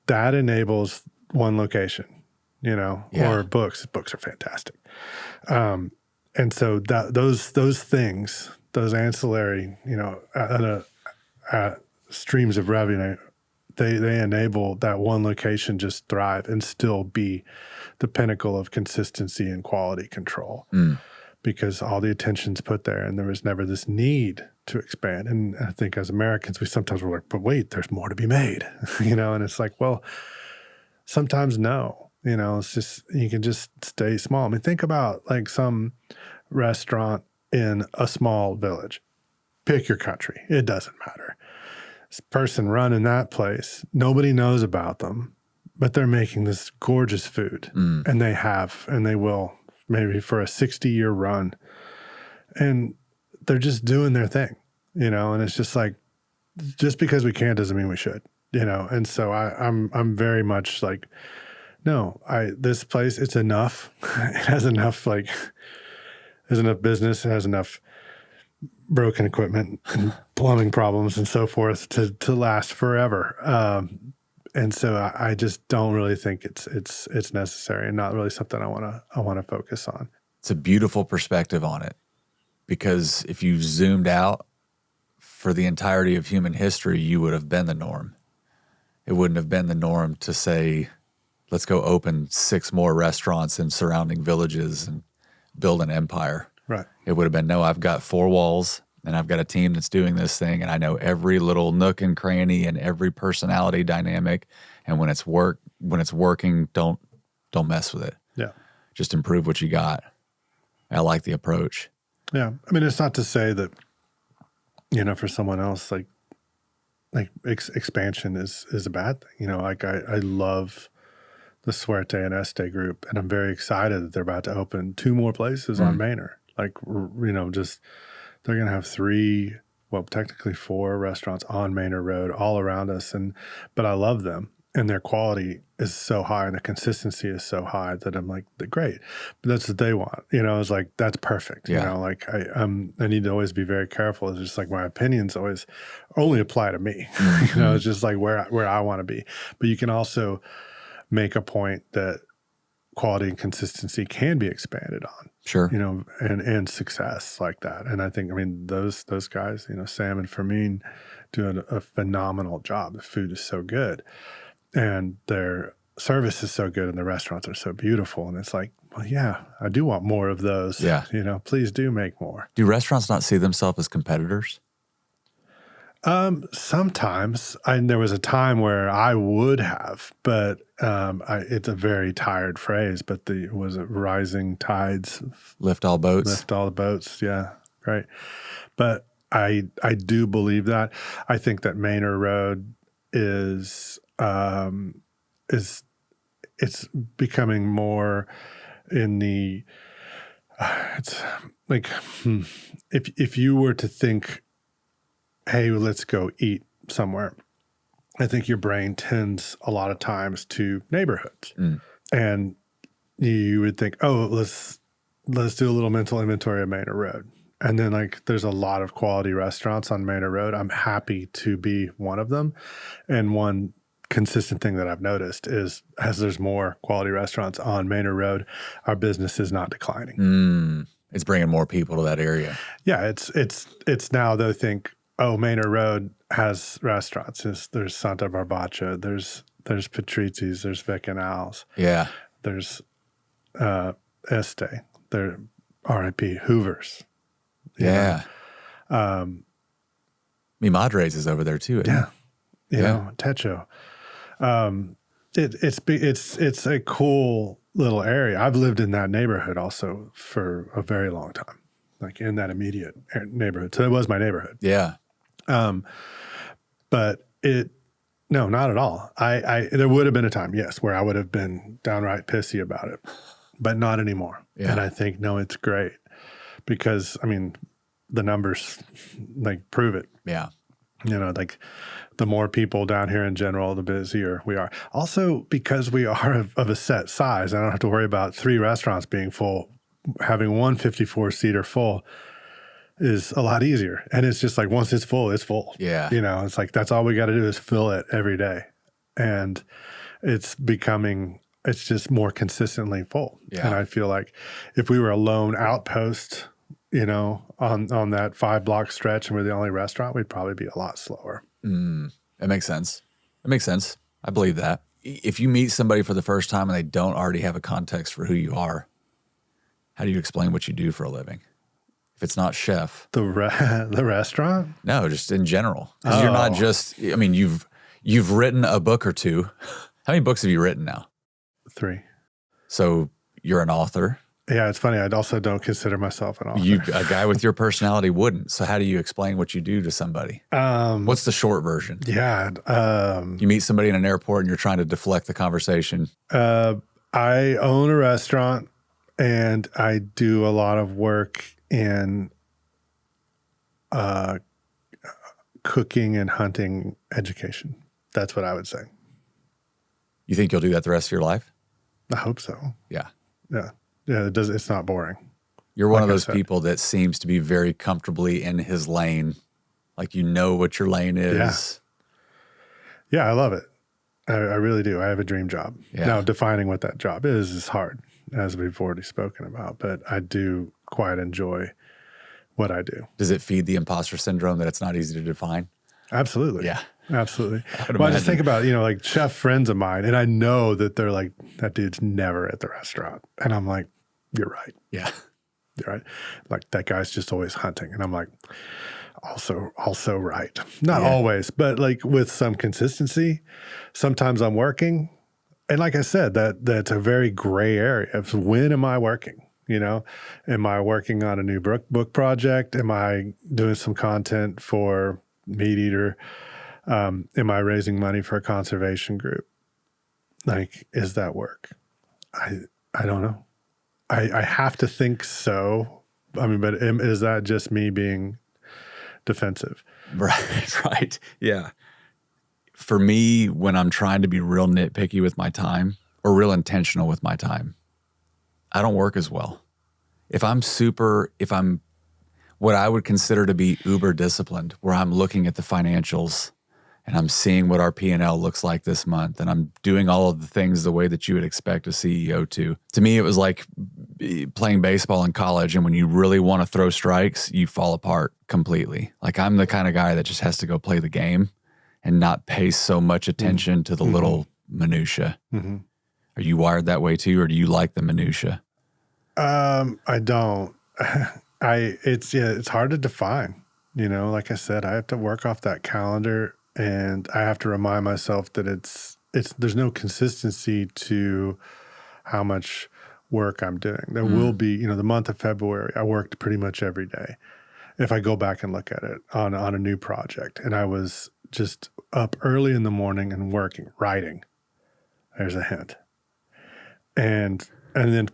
that enables one location, or books. Books are fantastic. And so those things, those ancillary, streams of revenue, they enable that one location just thrive and still be the pinnacle of consistency and quality control, because all the attention's put there, and there was never this need to expand. And I think as Americans, we sometimes were like, but wait, there's more to be made, and it's like, well, sometimes no, it's just, you can just stay small. Think about like some restaurant in a small village, pick your country, it doesn't matter. This person running that place, nobody knows about them, but they're making this gorgeous food, and they will, maybe for a 60-year run, and they're just doing their thing, and it's just like, just because we can doesn't mean we should, and so I'm very much like, no, this place, it's enough. It has enough, there's enough business, it has enough broken equipment and plumbing problems and so forth to last forever. And so I just don't really think it's necessary, and not really something I want to focus on. It's a beautiful perspective on it, because if you zoomed out for the entirety of human history, you would have been the norm. It wouldn't have been the norm to say, let's go open 6 more restaurants in surrounding villages and build an empire. Right. It would have been, no, I've got 4 walls, and I've got a team that's doing this thing, and I know every little nook and cranny and every personality dynamic. And when it's working, don't mess with it. Yeah. Just improve what you got. I like the approach. Yeah. It's not to say that, for someone else, like expansion is a bad thing. I love the Suerte and Este group, and I'm very excited that they're about to open 2 more places on Manor. Just, they're going to have 3, well, technically 4 restaurants on Manor Road all around us. But I love them, and their quality is so high and the consistency is so high that I'm like, great. But that's what they want. It's like, that's perfect. Yeah. I need to always be very careful. It's just like my opinions always only apply to me. It's just like where I want to be. But you can also make a point that quality and consistency can be expanded on. Sure. And success like that. And I think, those guys, Sam and Fermin, do a phenomenal job. The food is so good, and their service is so good, and the restaurants are so beautiful. And it's like, well, yeah, I do want more of those. Yeah. Please do make more. Do restaurants not see themselves as competitors? Sometimes. There was a time where I would have, but it's a very tired phrase, but was it rising tides Lift all boats? Lift all the boats. Yeah, right. But I do believe that. I think that Manor Road is it's becoming more in the, it's like, if you were to think, hey, let's go eat somewhere, I think your brain tends a lot of times to neighborhoods. And you would think, oh, let's do a little mental inventory of Manor Road. And then like there's a lot of quality restaurants on Manor Road. I'm happy to be one of them. And one consistent thing that I've noticed is as there's more quality restaurants on Manor Road, our business is not declining. It's bringing more people to that area. Yeah, it's now they think, oh, Manor Road has restaurants. There's Santa Barbacha, there's Patrizzi's, there's Vic and Al's. Yeah. There's Este, there R.I.P. Hoover's. Yeah. Mi Madre's is over there too. Yeah. You know, Techo. It's a cool little area. I've lived in that neighborhood also for a very long time, like in that immediate neighborhood. So it was my neighborhood. Yeah. But no, not at all. There would have been a time, yes, where I would have been downright pissy about it, but not anymore. Yeah. And I think, no, it's great because, I mean, the numbers like prove it. Yeah. You know, like the more people down here in general, the busier we are. Also, because we are of a set size, I don't have to worry about 3 restaurants being full. Having one 54-seater full is a lot easier. And it's just like once it's full, it's full. Yeah. You know, it's like that's all we got to do is fill it every day. And it's just more consistently full. Yeah. And I feel like if we were a lone outpost, you know, on that 5-block stretch and we're the only restaurant, we'd probably be a lot slower. That makes sense. That makes sense. I believe that. If you meet somebody for the first time and they don't already have a context for who you are, how do you explain what you do for a living? If it's not chef. The restaurant? No, just in general. Because you're not just, I mean, you've written a book or 2. How many books have you written now? 3. So you're an author. Yeah, it's funny. I also don't consider myself an author. A guy with your personality wouldn't. So how do you explain what you do to somebody? What's the short version? Yeah. You meet somebody in an airport and you're trying to deflect the conversation. I own a restaurant and I do a lot of work in cooking and hunting education. That's what I would say. You think you'll do that the rest of your life? I hope so. Yeah. Yeah. Yeah, it's not boring. You're one of those people that seems to be very comfortably in his lane. Like you know what your lane is. Yeah, I love it. I really do. I have a dream job. Yeah. Now, defining what that job is hard, as we've already spoken about. But I do quite enjoy what I do. Does it feed the imposter syndrome that it's not easy to define? Absolutely. Yeah. Absolutely. Well, I just think about, you know, like chef friends of mine, and I know that they're like, that dude's never at the restaurant. And I'm like, you're right. Yeah. You're right. Like that guy's just always hunting. And I'm like, also right. Not always, but like with some consistency. Sometimes I'm working. And like I said, that's a very gray area of when am I working? You know, am I working on a new book project? Am I doing some content for Meat Eater? Am I raising money for a conservation group? Like, is that work? I don't know. I have to think so. I mean, but is that just me being defensive? Right. Yeah. For me, when I'm trying to be real nitpicky with my time or real intentional with my time, I don't work as well. If I'm what I would consider to be uber disciplined, where I'm looking at the financials and I'm seeing what our P&L looks like this month, and I'm doing all of the things the way that you would expect a CEO to. To me, it was like playing baseball in college, and when you really want to throw strikes, you fall apart completely. Like I'm the kind of guy that just has to go play the game and not pay so much attention to the little minutia. Mm-hmm. Are you wired that way too, or do you like the minutia? I don't. It's hard to define. You know, like I said, I have to work off that calendar. And I have to remind myself that there's no consistency to how much work I'm doing. There will be, you know, the month of February, I worked pretty much every day. If I go back and look at it on a new project, and I was just up early in the morning and writing. There's a hint.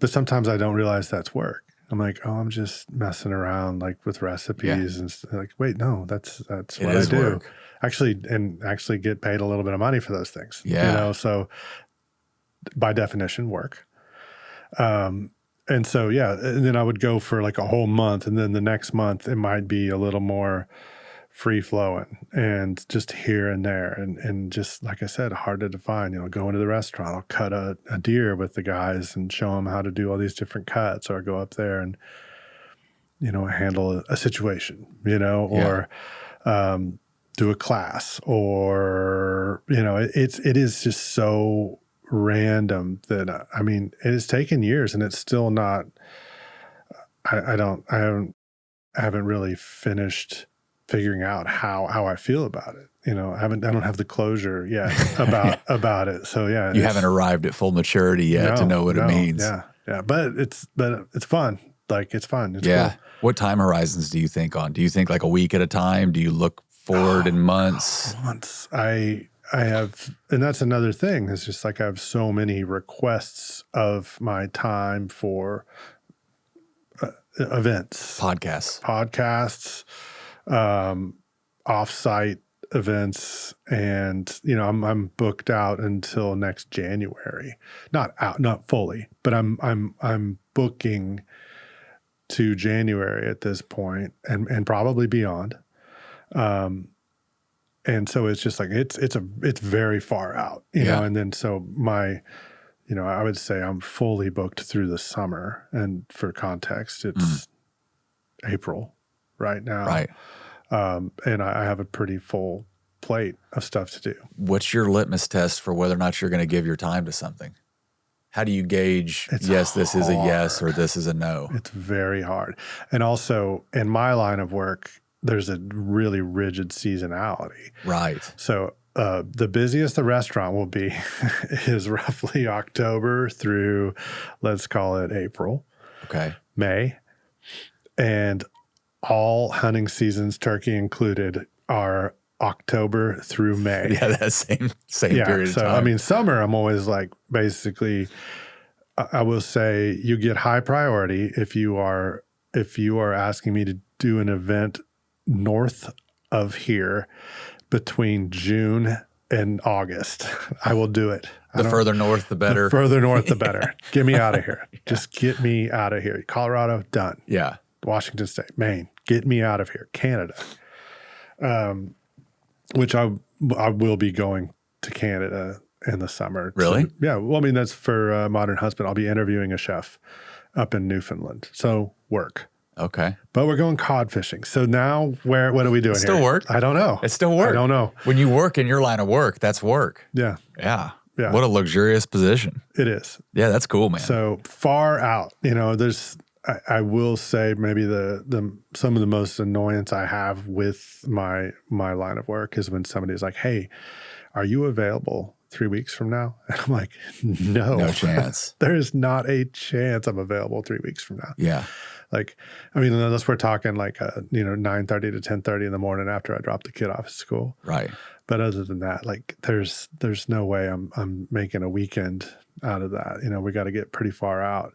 but sometimes I don't realize that's work. I'm like, oh, I'm just messing around like with recipes and like, wait, no, that's what I do. Work. Actually get paid a little bit of money for those things. Yeah. You know, so by definition, work. And so, and then I would go for like a whole month, and then the next month it might be a little more free flowing and just here and there. And just, like I said, hard to define, you know, going to the restaurant, I'll cut a deer with the guys and show them how to do all these different cuts, or go up there and, you know, handle a situation, you know, or, do a class, or, you know, it is just so random that, I mean, it has taken years and it's still not, I haven't really finished figuring out how I feel about it. You know, I don't have the closure yet about it. So you haven't arrived at full maturity yet to know what it means. Yeah. But it's fun. Like, it's fun. It's cool. What time horizons do you think on? Do you think like a week at a time? Do you look forward in months? Months. I have, and that's another thing. It's just like I have so many requests of my time for events, podcasts, off-site events, and you know, I'm booked out until next January. Not fully, but I'm booking to January at this point, and probably beyond. And so it's just like, it's very far out, you know? And then, so you know, I would say I'm fully booked through the summer, and for context, it's April right now. Right. And I have a pretty full plate of stuff to do. What's your litmus test for whether or not you're going to give your time to something? How do you gauge, this is a yes or this is a no? It's very hard. And also, in my line of work, there's a really rigid seasonality. Right. So the busiest the restaurant will be is roughly October through, let's call it April. Okay. May. And all hunting seasons, turkey included, are October through May. Yeah, that same period of time. I mean, summer, I'm always like, basically, I will say you get high priority if you are asking me to do an event north of here between June and August. I will do it. The further north, the better. The further north, the better. Get me out of here. Just get me out of here. Colorado, done. Yeah. Washington State, Maine, get me out of here. Canada. Which I will be going to Canada in the summer. Really? Yeah. Well, I mean, that's for Modern Husband. I'll be interviewing a chef up in Newfoundland. So work. Okay. But we're going cod fishing. So now what are we doing here? Still work? I don't know. It's still work. I don't know. When you work in your line of work, that's work. Yeah. Yeah. Yeah. What a luxurious position. It is. Yeah, that's cool, man. So far out, you know, I will say maybe some of the most annoyance I have with my line of work is when somebody's like, hey, are you available 3 weeks from now? And I'm like, no chance. There is not a chance I'm available 3 weeks from now. Yeah. Like, I mean, unless we're talking like, 9:30 to 10:30 in the morning after I drop the kid off at school. Right. But other than that, like there's no way I'm making a weekend out of that. You know, we got to get pretty far out.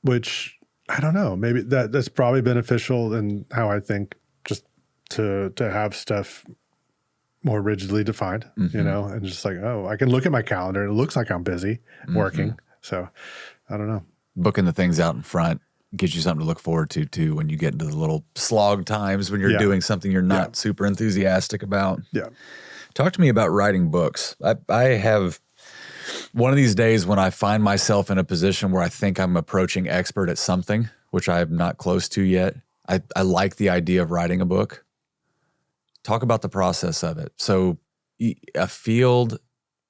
Which I don't know, maybe that's probably beneficial in how I think, just to have stuff more rigidly defined, you know, and just like, oh, I can look at my calendar. It looks like I'm busy working. So I don't know. Booking the things out in front gives you something to look forward to too when you get into the little slog times when you're doing something you're not super enthusiastic about. Yeah. Talk to me about writing books. I have one of these days when I find myself in a position where I think I'm approaching expert at something, which I'm not close to yet. I like the idea of writing a book. Talk about the process of it. So a field,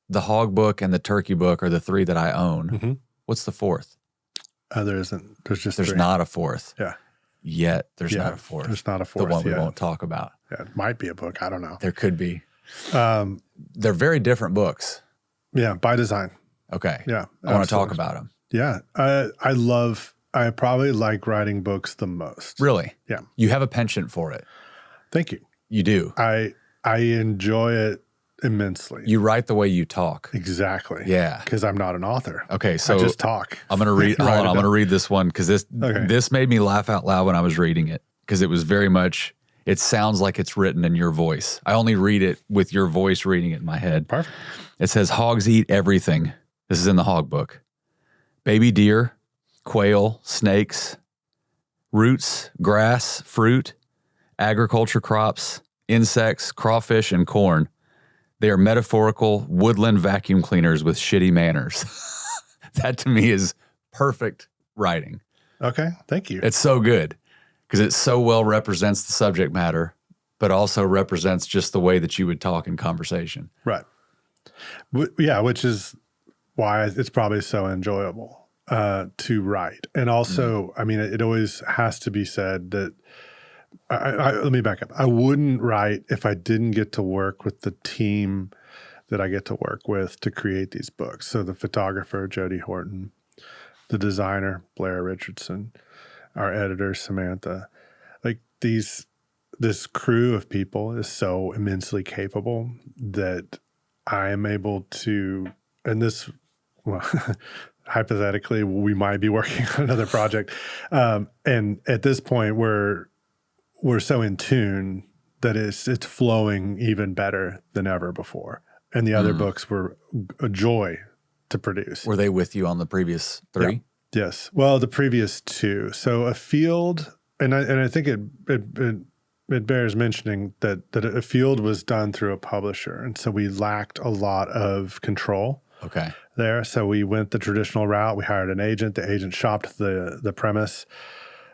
the hog book, and the turkey book are the three that I own. Mm-hmm. What's the fourth? There isn't. There's three. Not a fourth. Yeah. Yet there's not a fourth. There's not a fourth. The one we won't talk about. Yeah, it might be a book. I don't know. There could be. They're very different books. Yeah, by design. Okay. Yeah. I want to talk about them. Yeah. I probably like writing books the most. Really? Yeah. You have a penchant for it. Thank you. You do. I enjoy it. immensely. You write the way you talk. Exactly. Yeah. Because I'm not an author. Okay, so I just talk. I'm going to read, hold on, I'm going to read this one because this made me laugh out loud when I was reading it because it was very much, it sounds like it's written in your voice. I only read it with your voice reading it in my head. Perfect. It says, hogs eat everything. This is in the hog book. Baby deer, quail, snakes, roots, grass, fruit, agriculture crops, insects, crawfish, and corn. They are metaphorical woodland vacuum cleaners with shitty manners. That to me is perfect writing. Okay, thank you. It's so good because it so well represents the subject matter, but also represents just the way that you would talk in conversation. Right. Yeah, which is why it's probably so enjoyable to write. And also, I mean, it always has to be said that let me back up. I wouldn't write if I didn't get to work with the team that I get to work with to create these books. So the photographer, Jody Horton, the designer, Blair Richardson, our editor, Samantha, like this crew of people is so immensely capable that I am able to, and this, well, hypothetically, we might be working on another project. And at this point, we're so in tune that it's flowing even better than ever before. And the other books were a joy to produce. Were they with you on the previous 3? Yeah. Yes. Well, the previous 2. So a field, and I think it bears mentioning that a field was done through a publisher. And so we lacked a lot of control. Okay. There. So we went the traditional route. We hired an agent. The agent shopped the premise.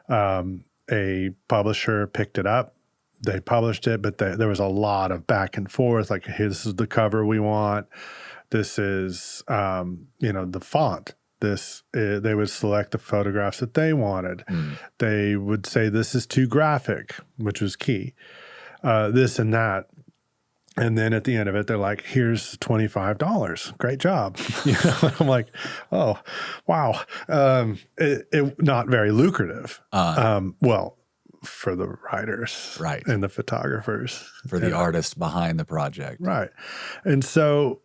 A publisher picked it up. They published it, but there was a lot of back and forth. Like, hey, this is the cover we want. This is, the font. They would select the photographs that they wanted. They would say, this is too graphic, which was key. This and that. And then at the end of it, they're like, here's $25. Great job. I'm like, oh, wow. It not very lucrative. Well, for the writers, right, and the photographers. For the artist behind the project. Right. And so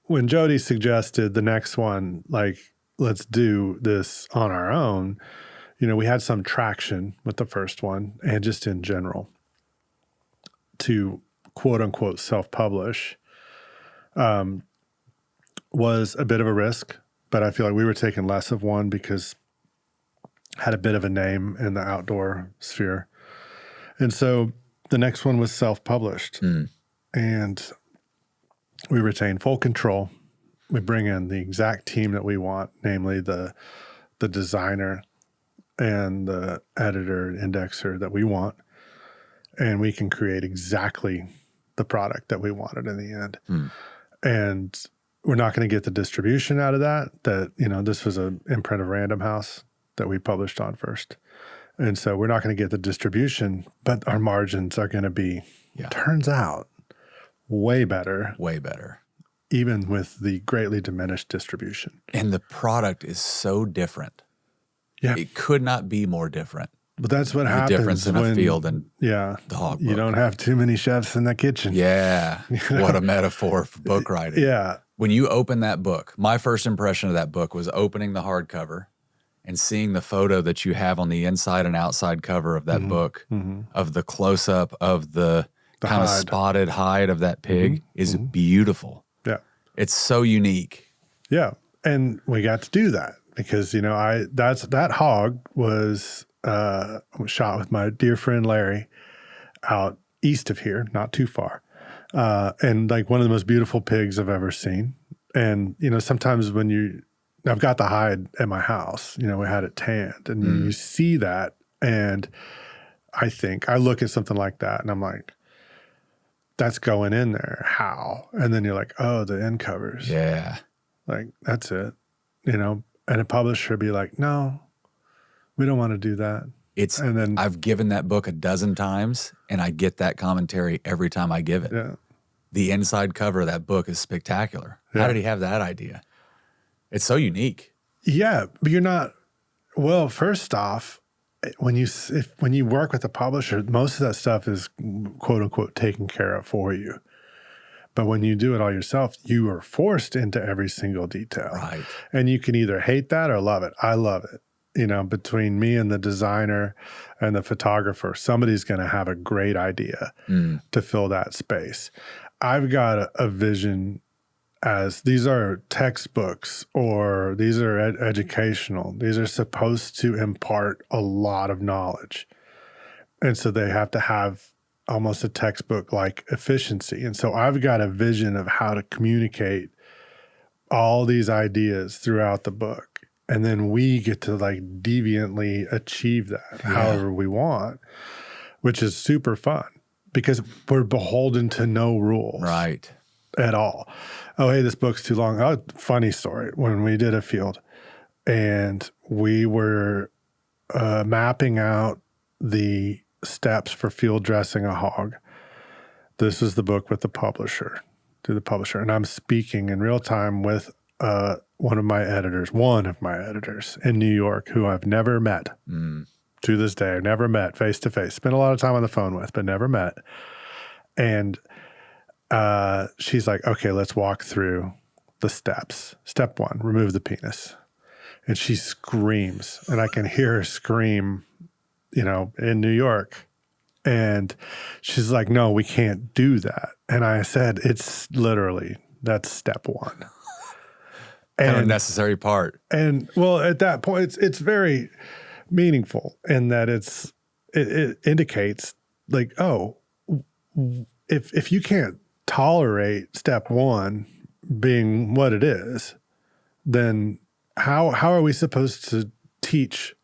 when Jody suggested the next one, like, let's do this on our own, we had some traction with the first one and just in general to quote unquote self-publish was a bit of a risk, but I feel like we were taking less of one because had a bit of a name in the outdoor sphere. And so the next one was self-published and we retain full control. We bring in the exact team that we want, namely the designer and the editor and indexer that we want. And we can create exactly the product that we wanted in the end. And we're not going to get the distribution out of that, this was an imprint of Random House that we published on first. And so we're not going to get the distribution, but our margins are going to be, turns out, way better. Way better. Even with the greatly diminished distribution. And the product is so different. Yeah. It could not be more different. But that's what happens. The difference in a field and the hog book. You don't have too many chefs in the kitchen. Yeah. What a metaphor for book writing. Yeah. When you open that book, my first impression of that book was opening the hardcover and seeing the photo that you have on the inside and outside cover of that book, of the close-up of the kind of spotted hide of that pig is beautiful. Yeah. It's so unique. Yeah. And we got to do that because, that hog was shot with my dear friend Larry out east of here, not too far. And like one of the most beautiful pigs I've ever seen. And, sometimes when I've got the hide at my house, we had it tanned and you see that. And I look at something like that and I'm like, that's going in there. How? And then you're like, oh, the end covers. Yeah. Like, that's it, and a publisher be like, no, we don't want to do that. And then I've given that book a dozen times and I get that commentary every time I give it. Yeah. The inside cover of that book is spectacular. Yeah. How did he have that idea? It's so unique. Yeah, but you're not, well, first off, when you work with a publisher, most of that stuff is quote unquote taken care of for you. But when you do it all yourself, you are forced into every single detail. Right. And you can either hate that or love it. I love it. You know, between me and the designer and the photographer, somebody's going to have a great idea to fill that space. I've got a vision as these are textbooks or these are educational. These are supposed to impart a lot of knowledge. And so they have to have almost a textbook-like efficiency. And so I've got a vision of how to communicate all these ideas throughout the book. And then we get to like deviantly achieve that however we want, which is super fun because we're beholden to no rules. Right. At all. Oh, hey, this book's too long. Oh, funny story. When we did a field and we were mapping out the steps for field dressing a hog. This is the book with the publisher, to the publisher. And I'm speaking in real time with one of my editors in New York who I've never met to this day. I've never met face to face. Spent a lot of time on the phone with, but never met. And she's like, okay, let's walk through the steps. Step 1, remove the penis. And she screams, and I can hear her scream, you know, in New York. And she's like, no, we can't do that. And I said, it's literally, that's step 1. Kind of a necessary part. And well, at that point, it's very meaningful in that it indicates like, oh, if you can't tolerate step 1 being what it is, then how are we supposed to teach?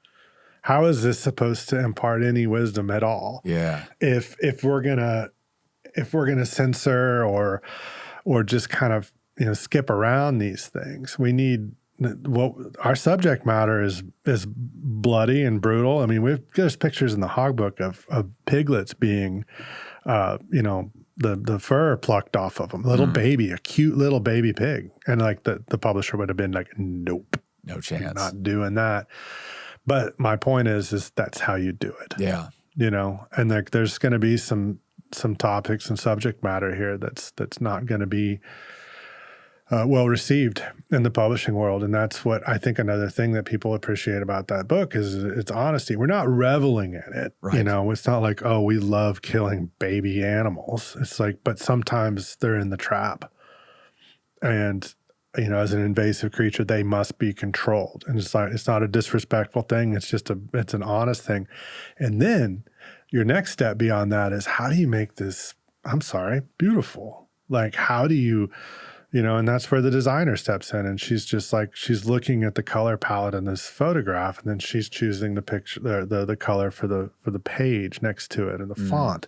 How is this supposed to impart any wisdom at all? Yeah. If we're gonna censor or just kind of, you know, skip around these things, we need our subject matter is bloody and brutal. I mean, there's pictures in the hog book of piglets being, you know, the fur plucked off of them, baby, a cute little baby pig. And like the publisher would have been like, nope, no chance, not doing that. But my point is that's how you do it. Yeah. You know, and there's going to be some topics and subject matter here that's not going to be well received in the publishing world. And that's what I think another thing that people appreciate about that book is its honesty. We're not reveling in it. Right. You know, it's not like, oh, we love killing baby animals. It's like, but sometimes they're in the trap. And, you know, as an invasive creature, they must be controlled. And it's not a disrespectful thing. It's just it's an honest thing. And then your next step beyond that is how do you make this, beautiful? Like, how do you know, and that's where the designer steps in, and she's just like, she's looking at the color palette in this photograph, and then she's choosing the picture, the color for the page next to it and the font.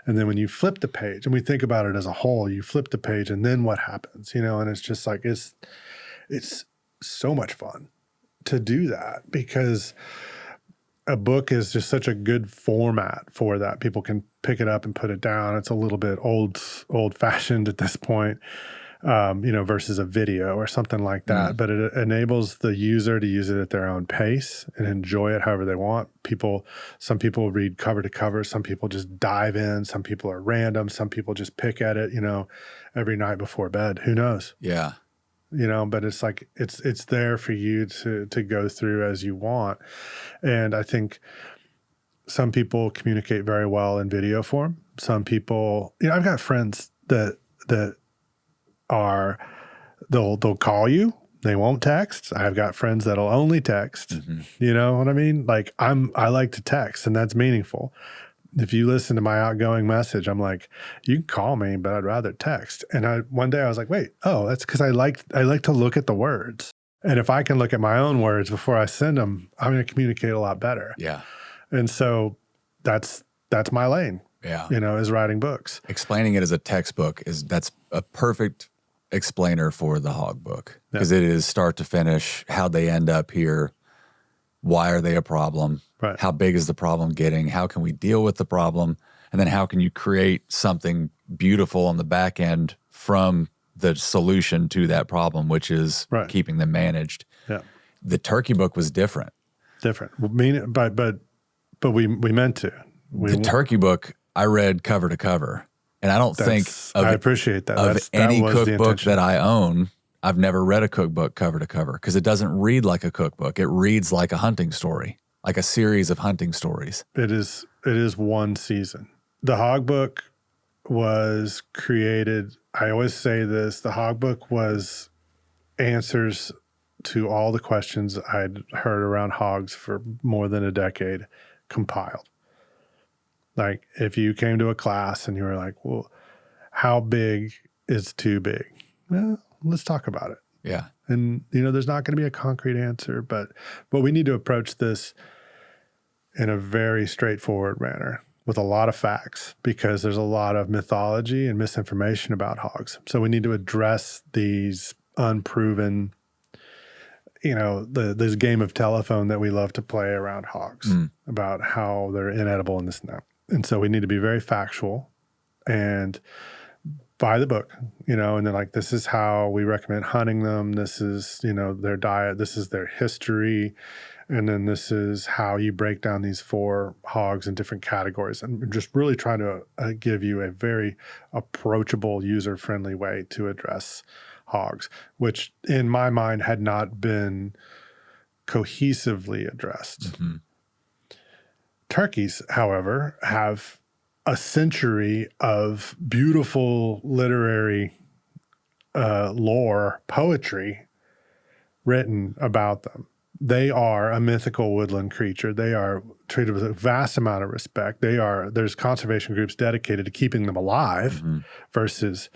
And then when you flip the page, and we think about it as a whole, you flip the page, and then what happens? You know, and it's just like it's so much fun to do that because a book is just such a good format for that. People can pick it up and put it down. It's a little bit old fashioned at this point. You know, versus a video or something like that. But it enables the user to use it at their own pace and enjoy it however they want. Some people read cover to cover. Some people just dive in. Some people are random. Some people just pick at it, you know, every night before bed. Who knows? Yeah. You know, but it's like, it's there for you to go through as you want. And I think some people communicate very well in video form. Some people, you know, I've got friends that they'll call you, they won't text. I've got friends that'll only text. You know what I mean? Like I like to text, and that's meaningful. If you listen to my outgoing message, I'm like, you can call me, but I'd rather text. And one day I was like, wait, that's because I like to look at the words. And if I can look at my own words before I send them, I'm going to communicate a lot better. Yeah. And so that's my lane. Yeah. You know, is writing books. Explaining it as a textbook that's a perfect explainer for the hog book because it is start to finish, how they end up here, why are they a problem, right? How big is the problem getting, how can we deal with the problem, and then how can you create something beautiful on the back end from the solution to that problem, which is keeping them managed. Yeah. The turkey book was different. But we meant to. The turkey book I read cover to cover. And I don't think I appreciate that. Of any cookbook that I own, I've never read a cookbook cover to cover because it doesn't read like a cookbook. It reads like a hunting story, like a series of hunting stories. It is one season. The Hog Book was created, I always say this, the Hog Book was answers to all the questions I'd heard around hogs for more than a decade compiled. Like if you came to a class and you were like, well, how big is too big? Well, let's talk about it. Yeah. And, there's not going to be a concrete answer, but we need to approach this in a very straightforward manner with a lot of facts because there's a lot of mythology and misinformation about hogs. So we need to address these unproven, this game of telephone that we love to play around hogs about how they're inedible and this and that. And so we need to be very factual and buy the book, and they're like, this is how we recommend hunting them. This is, their diet. This is their history. And then this is how you break down these 4 hogs in different categories. And just really trying to give you a very approachable, user-friendly way to address hogs, which in my mind had not been cohesively addressed. Mm-hmm. Turkeys, however, have a century of beautiful literary lore, poetry written about them. They are a mythical woodland creature. They are treated with a vast amount of respect. There's conservation groups dedicated to keeping them alive versus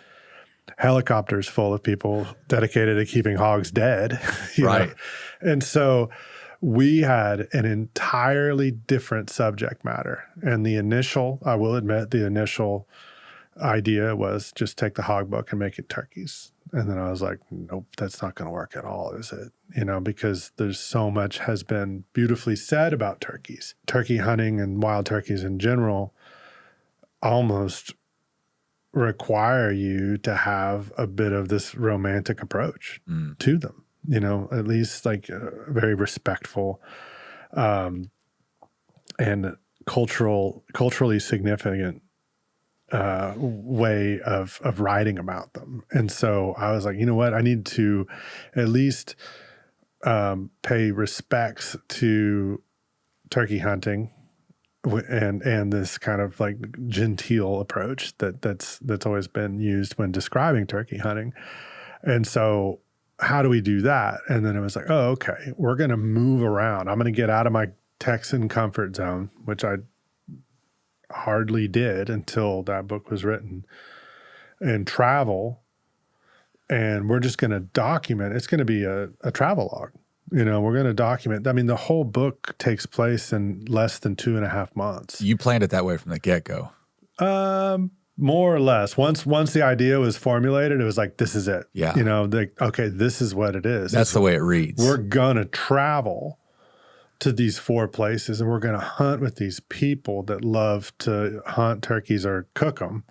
helicopters full of people dedicated to keeping hogs dead. Right. And so we had an entirely different subject matter. And I will admit, the initial idea was just take the hog book and make it turkeys. And then I was like, nope, that's not going to work at all, is it? Because there's so much has been beautifully said about turkeys. Turkey hunting and wild turkeys in general almost require you to have a bit of this romantic approach to them, at least like very respectful and culturally significant way of writing about them. And so I was like, you know what, I need to at least pay respects to turkey hunting and this kind of like genteel approach that's always been used when describing turkey hunting. And so how do we do that? And then it was like, oh, okay, we're going to move around. I'm going to get out of my Texan comfort zone, which I hardly did until that book was written, and travel. And we're just going to document. It's going to be a travel log. We're going to document. I mean, the whole book takes place in less than 2.5 months. You planned it that way from the get-go. More or less. Once the idea was formulated, it was like, this is it. Yeah. Okay, this is what it is. That's the way it reads. We're going to travel to these 4 places and we're going to hunt with these people that love to hunt turkeys or cook them.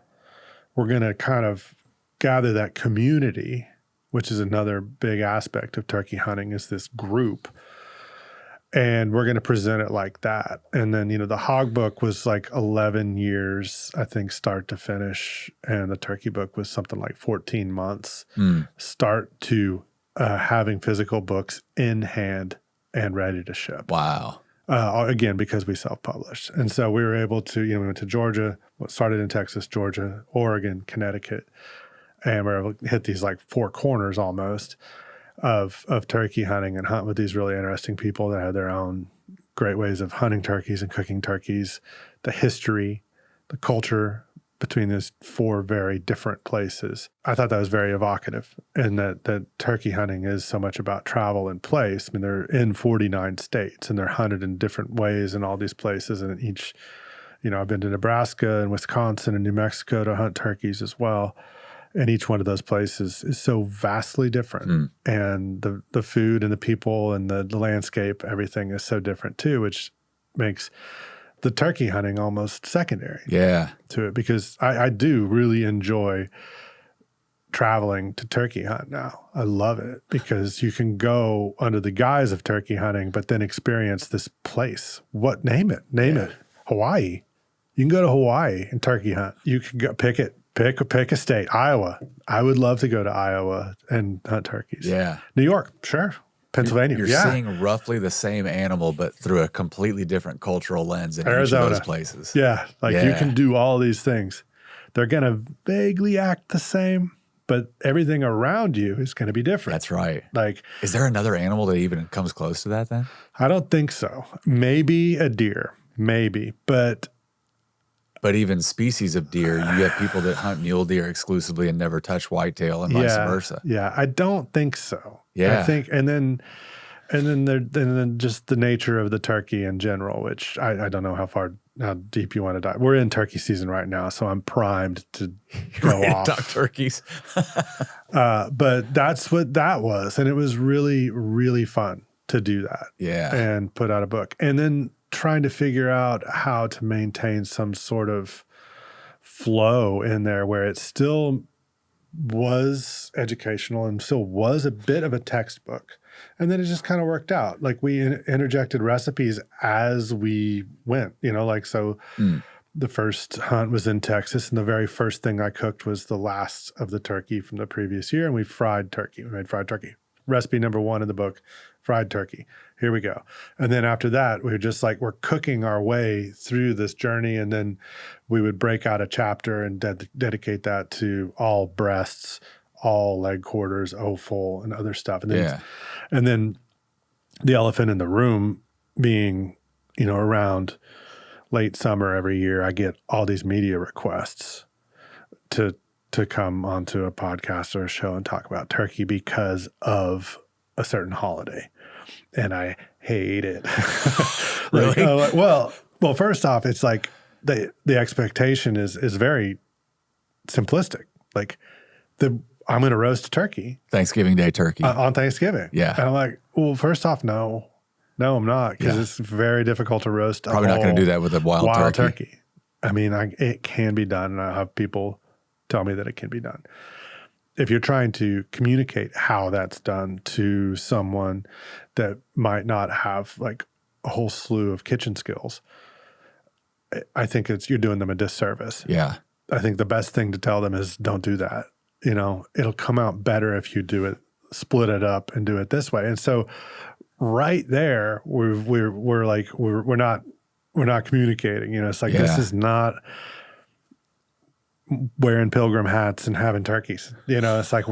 We're going to kind of gather that community, which is another big aspect of turkey hunting, is this group. And we're going to present it like that. And then, the hog book was like 11 years, I think, start to finish. And the turkey book was something like 14 months, start to having physical books in hand and ready to ship. Wow. Again, because we self-published. And so we were able to, we went to Georgia, started in Texas, Georgia, Oregon, Connecticut. And we were able to hit these like 4 corners almost of turkey hunting and hunt with these really interesting people that had their own great ways of hunting turkeys and cooking turkeys, the history, the culture between these 4 very different places. I thought that was very evocative, and that turkey hunting is so much about travel and place. I mean, they're in 49 states and they're hunted in different ways in all these places. And each, I've been to Nebraska and Wisconsin and New Mexico to hunt turkeys as well. And each one of those places is so vastly different. And the food and the people and the landscape, everything is so different too, which makes the turkey hunting almost secondary to it, because I do really enjoy traveling to turkey hunt now. I love it because you can go under the guise of turkey hunting, but then experience this place. Name it. Hawaii. You can go to Hawaii and turkey hunt. You can go pick it Pick a state. Iowa. I would love to go to Iowa and hunt turkeys. Yeah. New York. Sure. Pennsylvania. You're seeing roughly the same animal, but through a completely different cultural lens in Arizona. each of those places. Yeah. You can do all these things. They're going to vaguely act the same, but everything around you is going to be different. That's right. Like, is there another animal that even comes close to that then? I don't think so. Maybe a deer. Maybe. But even species of deer, you have people that hunt mule deer exclusively and never touch whitetail and vice versa. Yeah. I don't think so. Yeah. I think, and then just the nature of the turkey in general, which I don't know how deep you want to dive. We're in turkey season right now, so I'm primed to go off. Duck turkeys. But that's what that was. And it was really, really fun to do that. Yeah. And put out a book. And then trying to figure out how to maintain some sort of flow in there where it still was educational and still was a bit of a textbook. And then it just kind of worked out. Like we interjected recipes as we went, the first hunt was in Texas and the very first thing I cooked was the last of the turkey from the previous year. And we fried turkey. We made fried turkey. Recipe number 1 in the book, fried turkey. Here we go. And then after that, we were just like, we're cooking our way through this journey. And then we would break out a chapter and dedicate that to all breasts, all leg quarters, offal, and other stuff. And then the elephant in the room being, around late summer every year, I get all these media requests to come onto a podcast or a show and talk about turkey because of a certain holiday. And I hate it. Really? Well, first off, it's like the expectation is very simplistic. Like I'm going to roast a turkey. Thanksgiving Day turkey. On Thanksgiving. Yeah. And I'm like, well, first off, no, I'm not, because it's very difficult to roast. Probably not going to do that with a wild turkey. I mean, it can be done, and I have people tell me that it can be done. If you're trying to communicate how that's done to someone that might not have like a whole slew of kitchen skills, I think you're doing them a disservice. Yeah. I think the best thing to tell them is don't do that. It'll come out better if you do it, split it up and do it this way. And so right there, we're not communicating, it's like, this is not wearing pilgrim hats and having turkeys, it's like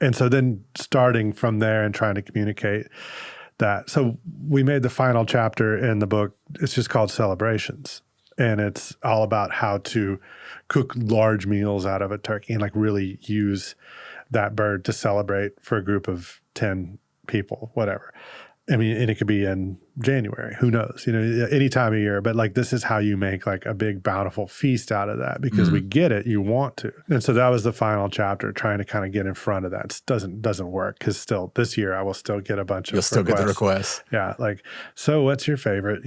and so then starting from there and trying to communicate that. So we made the final chapter in the book. It's just called Celebrations. And it's all about how to cook large meals out of a turkey and like really use that bird to celebrate for a group of 10 people, whatever. I mean, and it could be in January, who knows, any time of year, but like, this is how you make like a big bountiful feast out of that because we get it, you want to. And so that was the final chapter, trying to kind of get in front of that. It doesn't work because still this year I will still get a bunch of You'll still get the requests. Yeah. Like, so what's your favorite,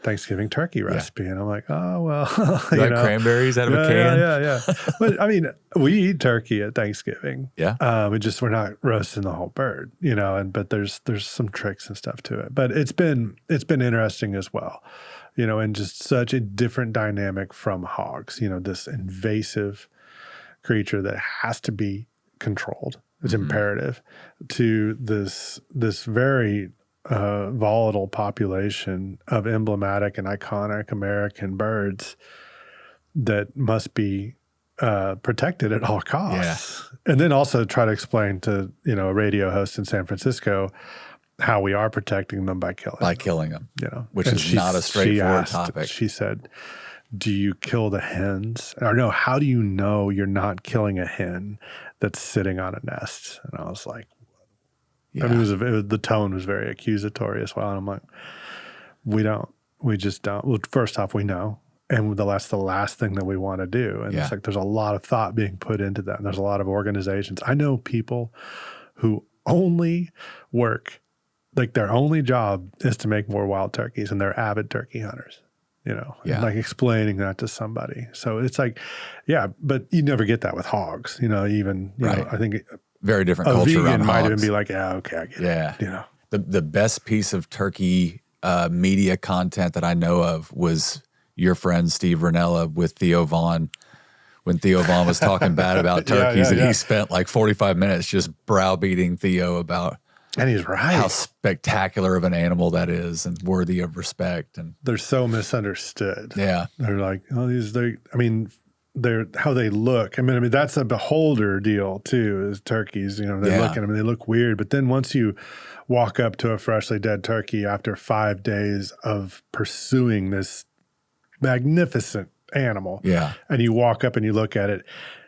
Thanksgiving turkey recipe? And I'm like, oh, well, you like cranberries out of a can? Yeah. But I mean, we eat turkey at Thanksgiving. Yeah. We're not roasting the whole bird, but there's some tricks and stuff to it. But it's been interesting as well, and just such a different dynamic from hogs, this invasive creature that has to be controlled. It's imperative to this very volatile population of emblematic and iconic American birds that must be protected at all costs. Yeah. And then also try to explain to, a radio host in San Francisco how we are protecting them by killing them. Which is not a straightforward topic. She said, do you kill the hens? Or no, how do you know you're not killing a hen that's sitting on a nest? And I was like, I mean, the tone was very accusatory as well. And I'm like, we just don't. Well, first off, we know. And that's the last thing that we want to do. And it's like, there's a lot of thought being put into that. And there's a lot of organizations. I know people who only work, like their only job is to make more wild turkeys, and they're avid turkey hunters, and like explaining that to somebody. So it's like, but you never get that with hogs, even, I think very different culture around hogs. Might even be like, okay, I get it. The best piece of turkey media content that I know of was your friend Steve Ranella with Theo Vaughn when Theo Vaughn was talking bad about turkeys, and he spent like 45 minutes just browbeating Theo about. And he's right. How spectacular of an animal that is and worthy of respect. And they're so misunderstood. Yeah. They're like, oh, they're how they look. I mean, that's a beholder deal too, is turkeys. They look at them and they look weird. But then once you walk up to a freshly dead turkey after 5 days of pursuing this magnificent animal, and you walk up and you look at it,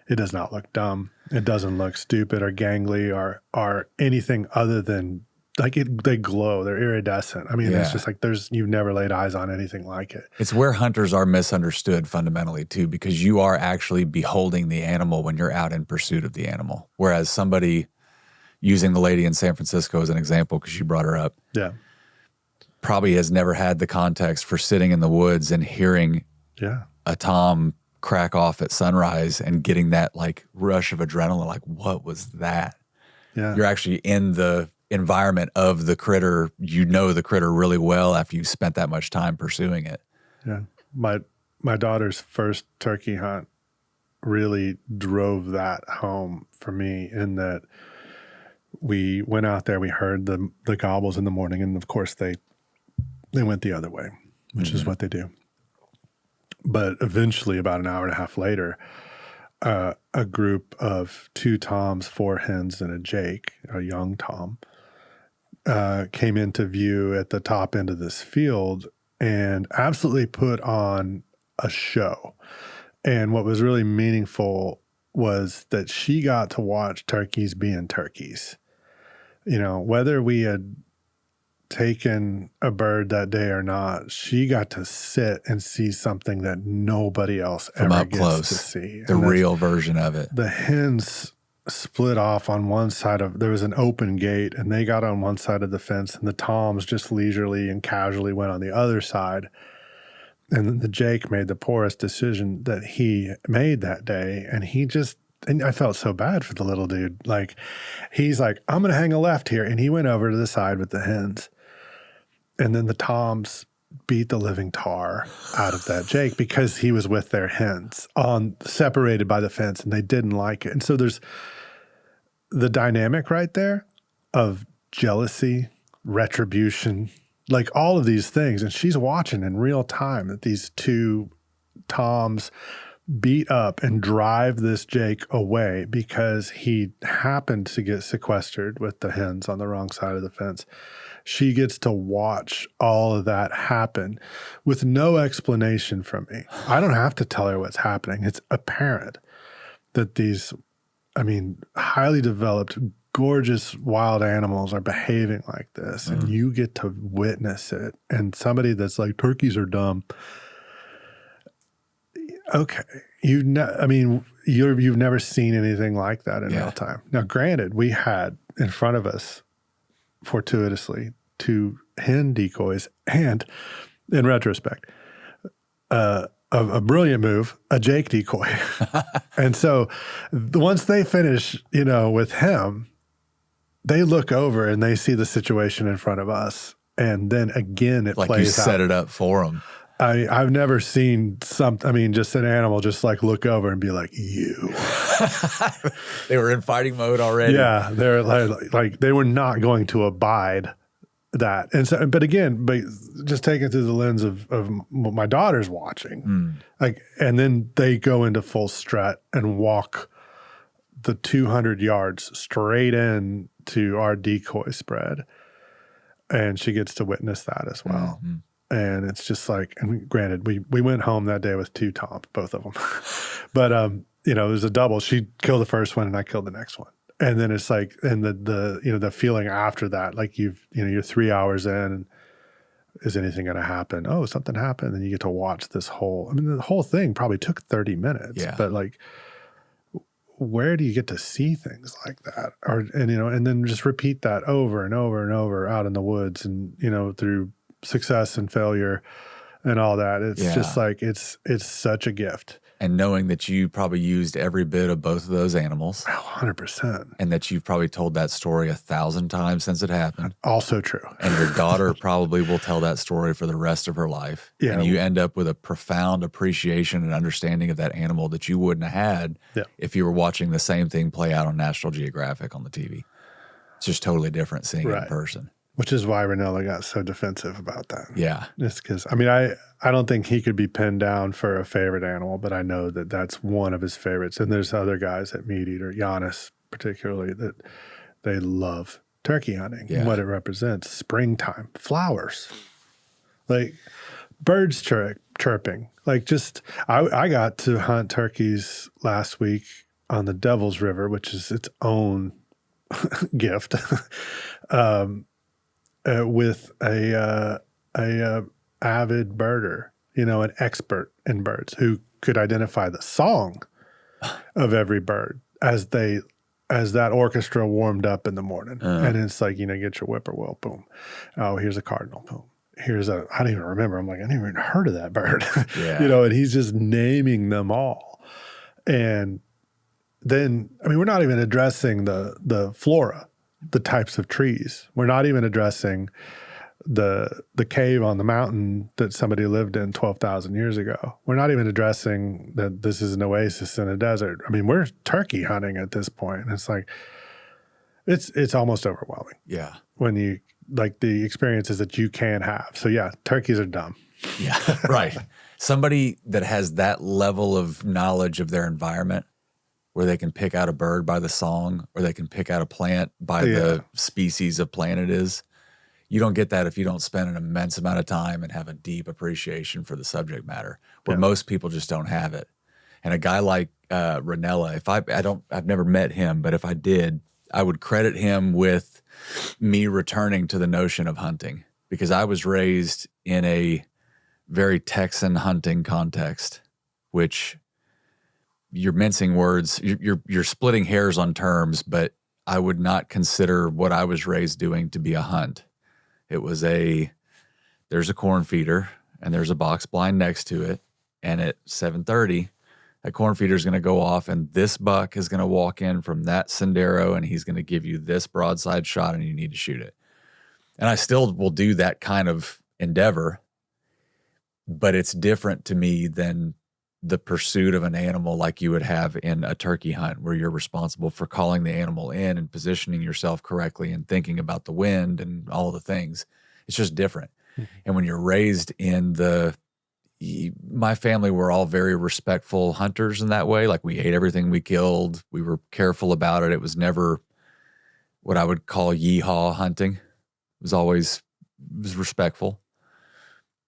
it does not look dumb. It doesn't look stupid or gangly or anything other than like they glow. They're iridescent. I mean, it's just like you've never laid eyes on anything like it. It's where hunters are misunderstood fundamentally too, because you are actually beholding the animal when you're out in pursuit of the animal. Whereas somebody, using the lady in San Francisco as an example, because you brought her up, probably has never had the context for sitting in the woods and hearing a tom crack off at sunrise and getting that like rush of adrenaline, like what was that? Yeah. You're actually in the environment of the critter. You know the critter really well after you spent that much time pursuing it. Yeah. My daughter's first turkey hunt really drove that home for me, in that we went out there, we heard the gobbles in the morning, and of course they went the other way, which is what they do. But eventually, about an hour and a half later, a group of 2 toms, 4 hens, and a jake, a young tom, came into view at the top end of this field and absolutely put on a show. And what was really meaningful was that she got to watch turkeys being turkeys. Whether we had taken a bird that day or not, she got to sit and see something that nobody else ever gets to see. The real version of it. The hens split off on one side there was an open gate, and they got on one side of the fence, and the toms just leisurely and casually went on the other side. And then the jake made the poorest decision that he made that day, and I felt so bad for the little dude. Like, he's like, I'm going to hang a left here. And he went over to the side with the hens. And then the toms beat the living tar out of that jake because he was with their hens separated by the fence, and they didn't like it. And so there's the dynamic right there of jealousy, retribution, like all of these things. And she's watching in real time that these 2 toms beat up and drive this jake away because he happened to get sequestered with the hens on the wrong side of the fence. She gets to watch all of that happen with no explanation from me. I don't have to tell her what's happening. It's apparent that these, highly developed, gorgeous wild animals are behaving like this, and you get to witness it. And somebody that's like, turkeys are dumb. Okay. You've never seen anything like that in real time. Now, granted, we had in front of us, fortuitously, 2 hen decoys, and in retrospect, a brilliant move, a jake decoy. And so once they finish, with him, they look over and they see the situation in front of us. And then again, it like plays you set it up for them. I've never seen just an animal just like look over and be like, you. They were in fighting mode already. Yeah, they're like they were not going to abide that. And so, but just take it through the lens of what my daughter's watching, and then they go into full strut and walk the 200 yards straight in to our decoy spread, and she gets to witness that as well. Mm-hmm. And it's just like, and granted, we went home that day with 2 toms, both of them. But, it was a double. She killed the first one and I killed the next one. And then it's like, and the feeling after that, like you're 3 hours in, and is anything going to happen? Oh, something happened. And you get to watch this the whole thing probably took 30 minutes, but like, where do you get to see things like that? And then just repeat that over and over and over out in the woods, and, through success and failure and all that. It's just like, it's such a gift. And knowing that you probably used every bit of both of those animals. 100%. And that you've probably told that story 1,000 times since it happened. Also true. And your daughter probably will tell that story for the rest of her life. Yeah. And you end up with a profound appreciation and understanding of that animal that you wouldn't have had if you were watching the same thing play out on National Geographic on the TV. It's just totally different seeing it in person. Which is why Ranella got so defensive about that. Yeah. Just because, I mean, I don't think he could be pinned down for a favorite animal, but I know that that's one of his favorites. And there's other guys at Meat Eater, Giannis particularly, that they love turkey hunting and what it represents. Springtime, flowers, like birds chirping. Like just, I got to hunt turkeys last week on the Devil's River, which is its own gift. With a avid birder, an expert in birds who could identify the song of every bird as that orchestra warmed up in the morning. And it's like, get your whippoorwill, boom. Oh, here's a cardinal, boom. Here's I don't even remember. I'm like, I never even heard of that bird. And he's just naming them all. And then, I mean, we're not even addressing the flora, the types of trees. We're not even addressing the cave on the mountain that somebody lived in 12,000 years ago. We're not even addressing that this is an oasis in a desert. I mean, we're turkey hunting at this point. And it's like, it's almost overwhelming. Yeah. When you, like the experiences that you can have. So yeah, turkeys are dumb. Yeah, right. Somebody that has that level of knowledge of their environment, where they can pick out a bird by the song, or they can pick out a plant by the species of plant it is. You don't get that if you don't spend an immense amount of time and have a deep appreciation for the subject matter, where most people just don't have it. And a guy like Ranella, I've never met him, but if I did, I would credit him with me returning to the notion of hunting, because I was raised in a very Texan hunting context, which you're mincing words, you're splitting hairs on terms, but I would not consider what I was raised doing to be a hunt. It was there's a corn feeder and there's a box blind next to it. And at 7:30, that corn feeder is going to go off and this buck is going to walk in from that sendero and he's going to give you this broadside shot and you need to shoot it. And I still will do that kind of endeavor, but it's different to me than the pursuit of an animal like you would have in a turkey hunt, where you're responsible for calling the animal in and positioning yourself correctly and thinking about the wind and all the things. It's just different. Mm-hmm. And when you're raised in my family were all very respectful hunters in that way. Like we ate everything we killed. We were careful about it. It was never what I would call yeehaw hunting. It was respectful.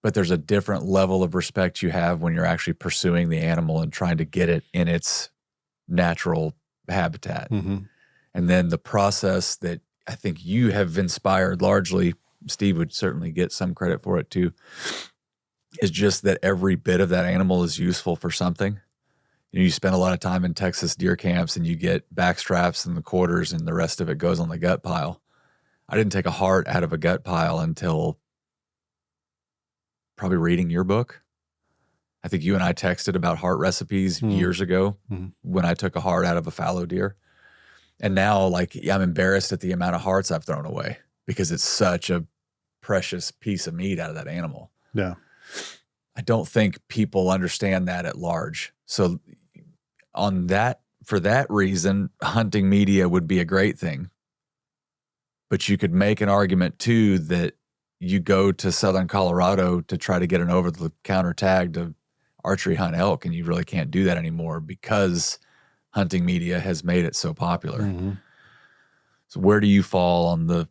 But there's a different level of respect you have when you're actually pursuing the animal and trying to get it in its natural habitat. Mm-hmm. And then the process that I think you have inspired largely, Steve would certainly get some credit for it too, is just that every bit of that animal is useful for something. You spend a lot of time in Texas deer camps and you get back straps and the quarters and the rest of it goes on the gut pile. I didn't take a heart out of a gut pile until probably reading your book. I think you and I texted about heart recipes years ago when I took a heart out of a fallow deer. And now, I'm embarrassed at the amount of hearts I've thrown away because it's such a precious piece of meat out of that animal. Yeah. I don't think people understand that at large. So for that reason, hunting media would be a great thing. But you could make an argument too that you go to southern Colorado to try to get an over-the-counter tag to archery hunt elk, and you really can't do that anymore because hunting media has made it so popular. Mm-hmm. So where do you fall on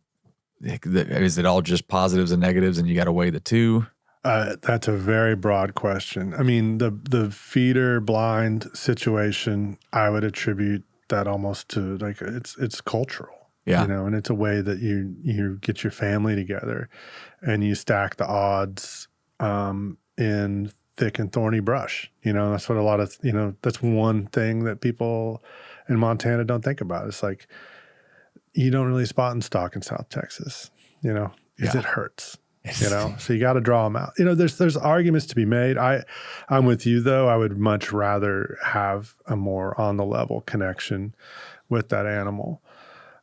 is it all just positives and negatives and you got to weigh the two? That's a very broad question. I mean, the feeder blind situation, I would attribute that almost to it's cultural. Yeah. And it's a way that you get your family together and you stack the odds in thick and thorny brush. That's what a lot of, that's one thing that people in Montana don't think about. It's like, you don't really spot and stalk in South Texas, because it hurts. So you got to draw them out. There's arguments to be made. I'm with you though. I would much rather have a more on the level connection with that animal.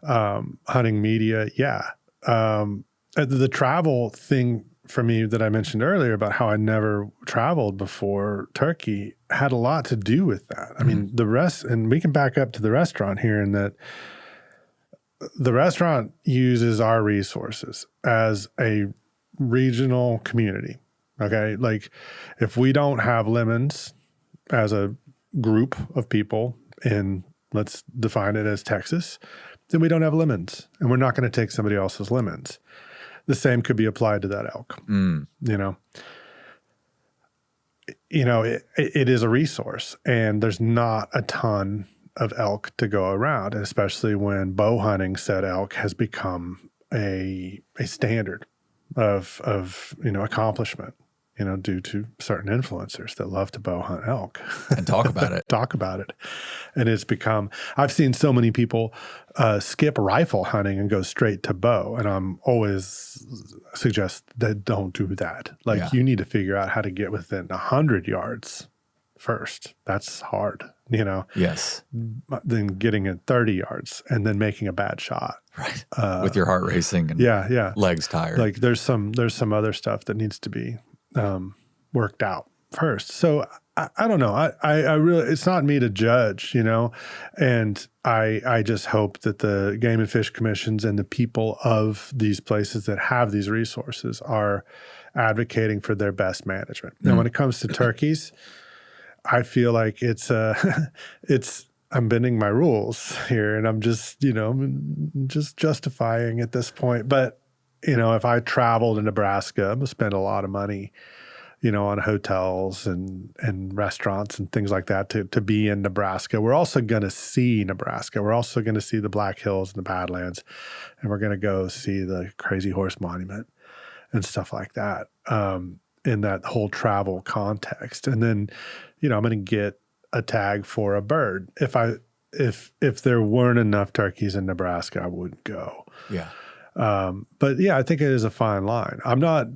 Hunting media, yeah. The travel thing for me that I mentioned earlier about how I never traveled before turkey had a lot to do with that. I mean, and we can back up to the restaurant here, in that the restaurant uses our resources as a regional community. Okay. Like if we don't have lemons as a group of people in, let's define it as Texas, then we don't have lemons, and we're not going to take somebody else's lemons. The same could be applied to that elk. It is a resource, and there's not a ton of elk to go around, and especially when bow hunting said elk has become a standard of accomplishment, due to certain influencers that love to bow hunt elk and talk about it. And it's become, I've seen so many people skip rifle hunting and go straight to bow. And I'm always suggest that don't do that. Like you need to figure out how to get within 100 yards first. That's hard, Yes. Then getting at 30 yards and then making a bad shot. Right. With your heart racing and legs tired. Like there's some other stuff that needs to be worked out first. So I don't know. I really, it's not me to judge, and I just hope that the Game and Fish Commissions and the people of these places that have these resources are advocating for their best management. Now, when it comes to turkeys, I feel like I'm bending my rules here, and I'm just justifying at this point. But, if I travel to Nebraska, I'm going to spend a lot of money, on hotels and restaurants and things like that to be in Nebraska. We're also going to see Nebraska. We're also going to see the Black Hills and the Badlands, and we're going to go see the Crazy Horse Monument and stuff like that, in that whole travel context. And then, I'm going to get a tag for a bird. If there weren't enough turkeys in Nebraska, I wouldn't go. Yeah. But yeah, I think it is a fine line. I'm not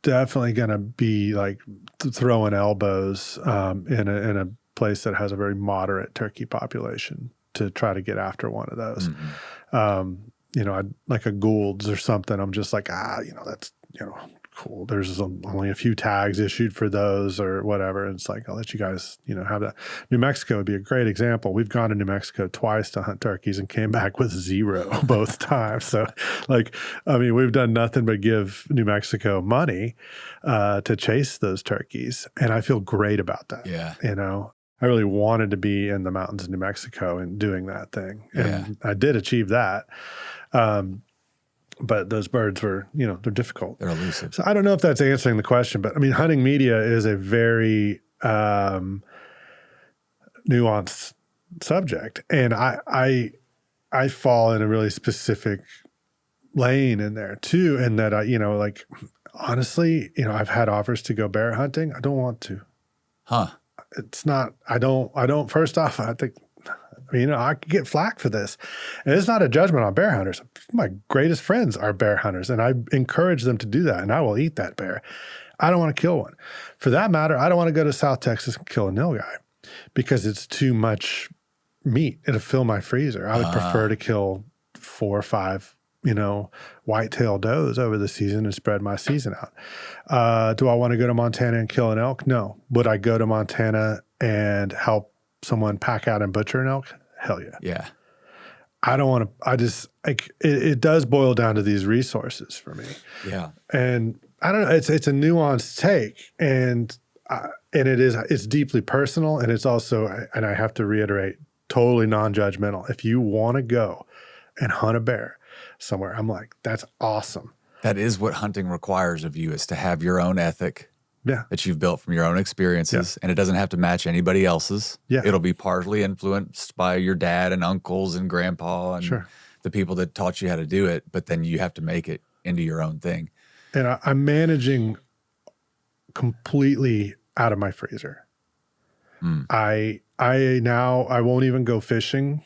definitely going to be like throwing elbows in a place that has a very moderate turkey population to try to get after one of those. I'd like a Gould's or something. I'm just like, that's, cool. There's only a few tags issued for those or whatever. And it's like, I'll let you guys, have that. New Mexico would be a great example. We've gone to New Mexico twice to hunt turkeys and came back with 0 both times. So we've done nothing but give New Mexico money to chase those turkeys. And I feel great about that. Yeah. I really wanted to be in the mountains of New Mexico and doing that thing. And I did achieve that. But those birds were, they're difficult. They're elusive. So I don't know if that's answering the question, but hunting media is a very nuanced subject. And I fall in a really specific lane in there too. And that honestly, I've had offers to go bear hunting. I don't want to. Huh. It's not, I don't, first off, I think, I could get flack for this. And it's not a judgment on bear hunters. My greatest friends are bear hunters, and I encourage them to do that, and I will eat that bear. I don't want to kill one. For that matter, I don't want to go to South Texas and kill a nilgai because it's too much meat. It'll fill my freezer. I would prefer to kill 4 or 5, white-tailed does over the season and spread my season out. Do I want to go to Montana and kill an elk? No. Would I go to Montana and help someone pack out and butcher an elk? Hell yeah. Yeah. I don't want to, it does boil down to these resources for me. Yeah. And I don't know, it's a nuanced take, and it's deeply personal, and it's also, and I have to reiterate, totally non-judgmental. If you want to go and hunt a bear somewhere, I'm like, that's awesome. That is what hunting requires of you, is to have your own ethic. Yeah. That you've built from your own experiences, and it doesn't have to match anybody else's. Yeah. It'll be partly influenced by your dad and uncles and grandpa and the people that taught you how to do it, but then you have to make it into your own thing. And I'm managing completely out of my freezer. I won't even go fishing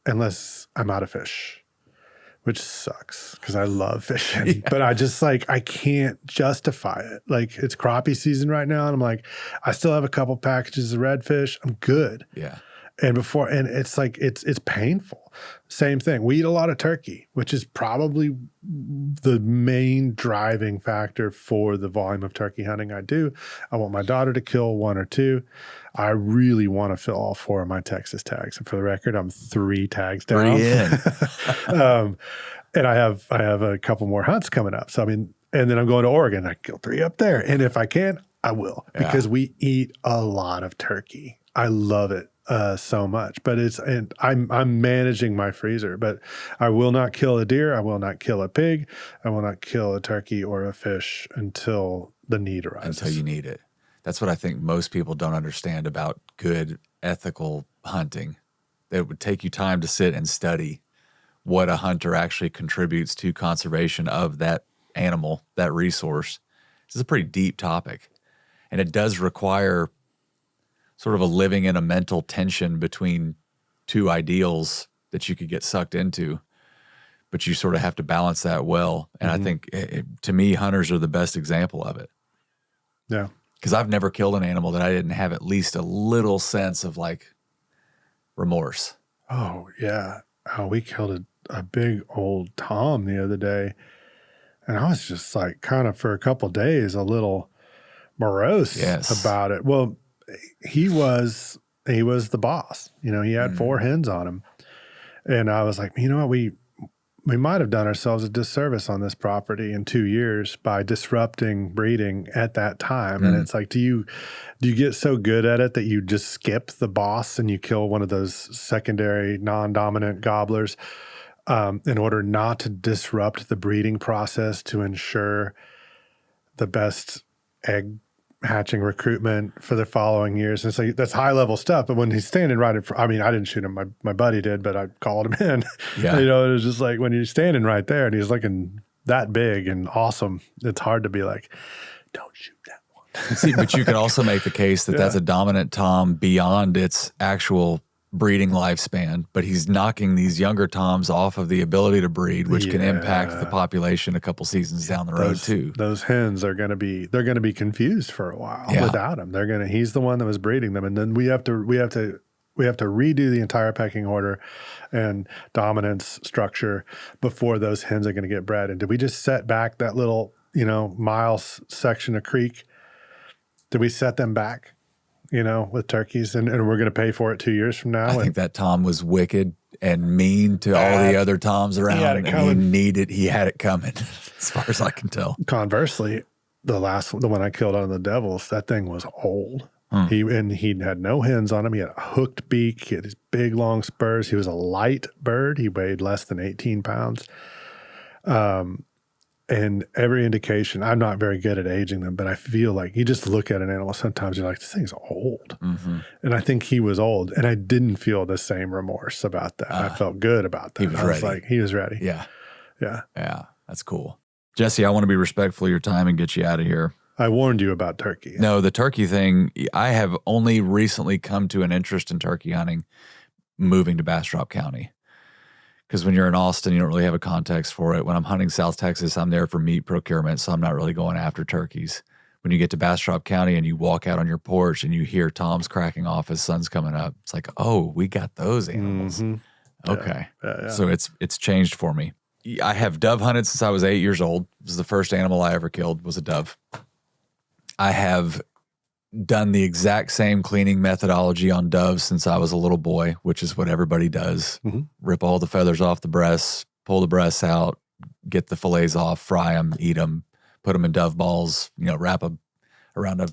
unless I'm out of fish, which sucks because I love fishing, but I just like, I can't justify it. Like it's crappie season right now. And I'm like, I still have a couple packages of redfish. I'm good. Yeah. And it's like, it's painful. Same thing. We eat a lot of turkey, which is probably the main driving factor for the volume of turkey hunting I do. I want my daughter to kill 1 or 2. I really want to fill all 4 of my Texas tags. And for the record, I'm 3 tags down. 3 in. And I have a couple more hunts coming up. So, I mean, and then I'm going to Oregon. I kill 3 up there. And if I can, I will, because we eat a lot of turkey. I love it. So much, but I'm managing my freezer, but I will not kill a deer. I will not kill a pig. I will not kill a turkey or a fish until the need arises. Until you need it. That's what I think most people don't understand about good ethical hunting. It would take you time to sit and study what a hunter actually contributes to conservation of that animal, that resource. This is a pretty deep topic, and it does require sort of a living in a mental tension between 2 ideals that you could get sucked into, but you sort of have to balance that well. And I think, to me, hunters are the best example of it. Yeah. Because I've never killed an animal that I didn't have at least a little sense of like remorse. Oh, yeah. Oh, we killed a big old tom the other day, and I was just like kind of for a couple of days a little morose about it. Well, he was the boss. You know, he had 4 hens on him. And I was like, you know what, we might have done ourselves a disservice on this property in 2 years by disrupting breeding at that time. And it's like, do you get so good at it that you just skip the boss and you kill one of those secondary non-dominant gobblers in order not to disrupt the breeding process to ensure the best egg hatching recruitment for the following years? And it's like, that's high level stuff. But when he's standing right in front, I mean, I didn't shoot him. My buddy did, but I called him in. Yeah. You know, it was just like when you're standing right there and he's looking that big and awesome, it's hard to be like, don't shoot that one. See, but you can also make the case that that's a dominant tom beyond its actual breeding lifespan, but he's knocking these younger toms off of the ability to breed, which can impact the population a couple seasons down the road too. Those hens are going to be confused for a while without him. He's the one that was breeding them. And then we have to redo the entire pecking order and dominance structure before those hens are going to get bred. And did we just set back that little, mile section of creek? Did we set them back? With turkeys, and we're going to pay for it 2 years from now. I think that tom was wicked and mean to all the other toms around, he had it coming, as far as I can tell. Conversely, the one I killed on the Devils, that thing was old. He had no hens on him. He had a hooked beak. He had these big long spurs. He was a light bird. He weighed less than 18 pounds. And every indication, I'm not very good at aging them, but I feel like you just look at an animal, sometimes you're like, this thing's old. And I think he was old, and I didn't feel the same remorse about that. I felt good about that. He was ready. He was ready. Yeah. Yeah. Yeah. That's cool. Jesse, I want to be respectful of your time and get you out of here. I warned you about turkey. No, the turkey thing, I have only recently come to an interest in turkey hunting moving to Bastrop County. Because when you're in Austin, you don't really have a context for it. When I'm hunting South Texas, I'm there for meat procurement, so I'm not really going after turkeys. When you get to Bastrop County and you walk out on your porch and you hear toms cracking off as sun's coming up, it's like, oh, we got those animals. Okay. Yeah. So it's changed for me. I have dove hunted since I was 8 years old. This is the first animal I ever killed was a dove. I have done the exact same cleaning methodology on doves since I was a little boy, which is what everybody does. Rip all the feathers off the breasts, pull the breasts out, get the fillets off, fry them, eat them, put them in dove balls, wrap them around a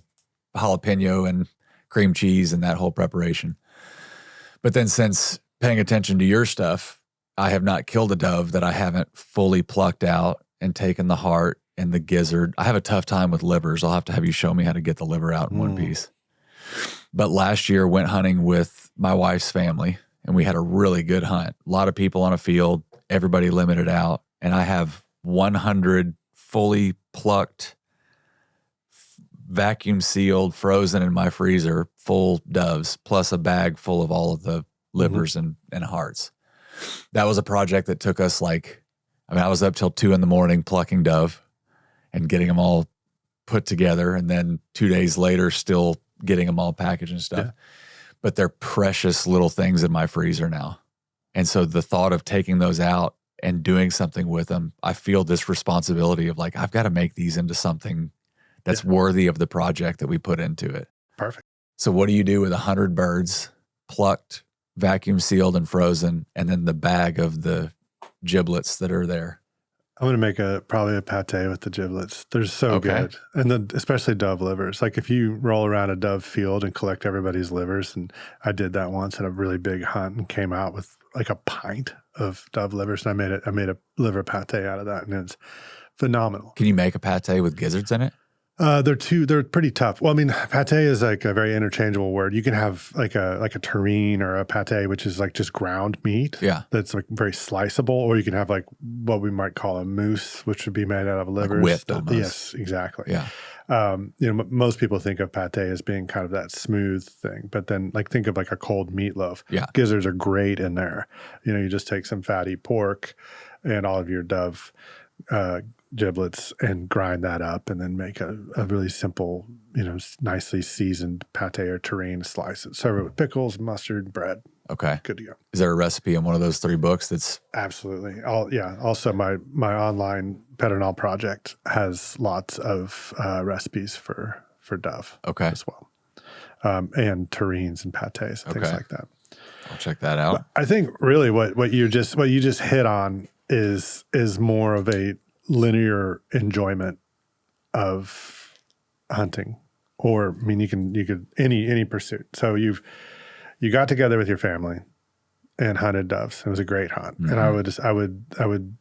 jalapeno and cream cheese and that whole preparation. But then since paying attention to your stuff, I have not killed a dove that I haven't fully plucked out and taken the heart and the gizzard. I have a tough time with livers. I'll have to have you show me how to get the liver out in one piece. But last year went hunting with my wife's family, and we had a really good hunt. A lot of people on a field, everybody limited out, and I have 100 fully plucked, vacuum sealed, frozen in my freezer, full doves, plus a bag full of all of the livers and hearts. That was a project that took us like I mean, I was up till 2 a.m. plucking dove and getting them all put together. And then 2 days later, still getting them all packaged and stuff. Yeah. But they're precious little things in my freezer now. And so the thought of taking those out and doing something with them, I feel this responsibility of like, I've got to make these into something that's worthy of the project that we put into it. Perfect. So what do you do with 100 birds plucked, vacuum sealed and frozen, and then the bag of the giblets that are there? I'm going to make probably a pate with the giblets. They're so good. And especially dove livers. Like if you roll around a dove field and collect everybody's livers, and I did that once at a really big hunt and came out with like a pint of dove livers, and I made a liver pate out of that, and it's phenomenal. Can you make a pate with gizzards in it? They're pretty tough. Well, I mean, pate is like a very interchangeable word. You can have like a terrine or a pate, which is like just ground meat. Yeah. That's like very sliceable, or you can have like what we might call a mousse, which would be made out of livers. Like whipped almost. Yes, exactly. Yeah. Most people think of pate as being kind of that smooth thing, but then like think of like a cold meatloaf. Yeah. Gizzards are great in there. You just take some fatty pork and all of your dove giblets and grind that up, and then make a really simple, nicely seasoned pate or terrine, slice it, serve it with pickles, mustard, bread. Okay. Good to go. Is there a recipe in one of those 3 books that's... Absolutely. Also, my online Pedernal project has lots of recipes for dove as well, and terrines and pates, things like that. I'll check that out. But I think really what you just hit on is more of a linear enjoyment of hunting, or I mean, you could any pursuit. So you got together with your family and hunted doves. It was a great hunt, and I would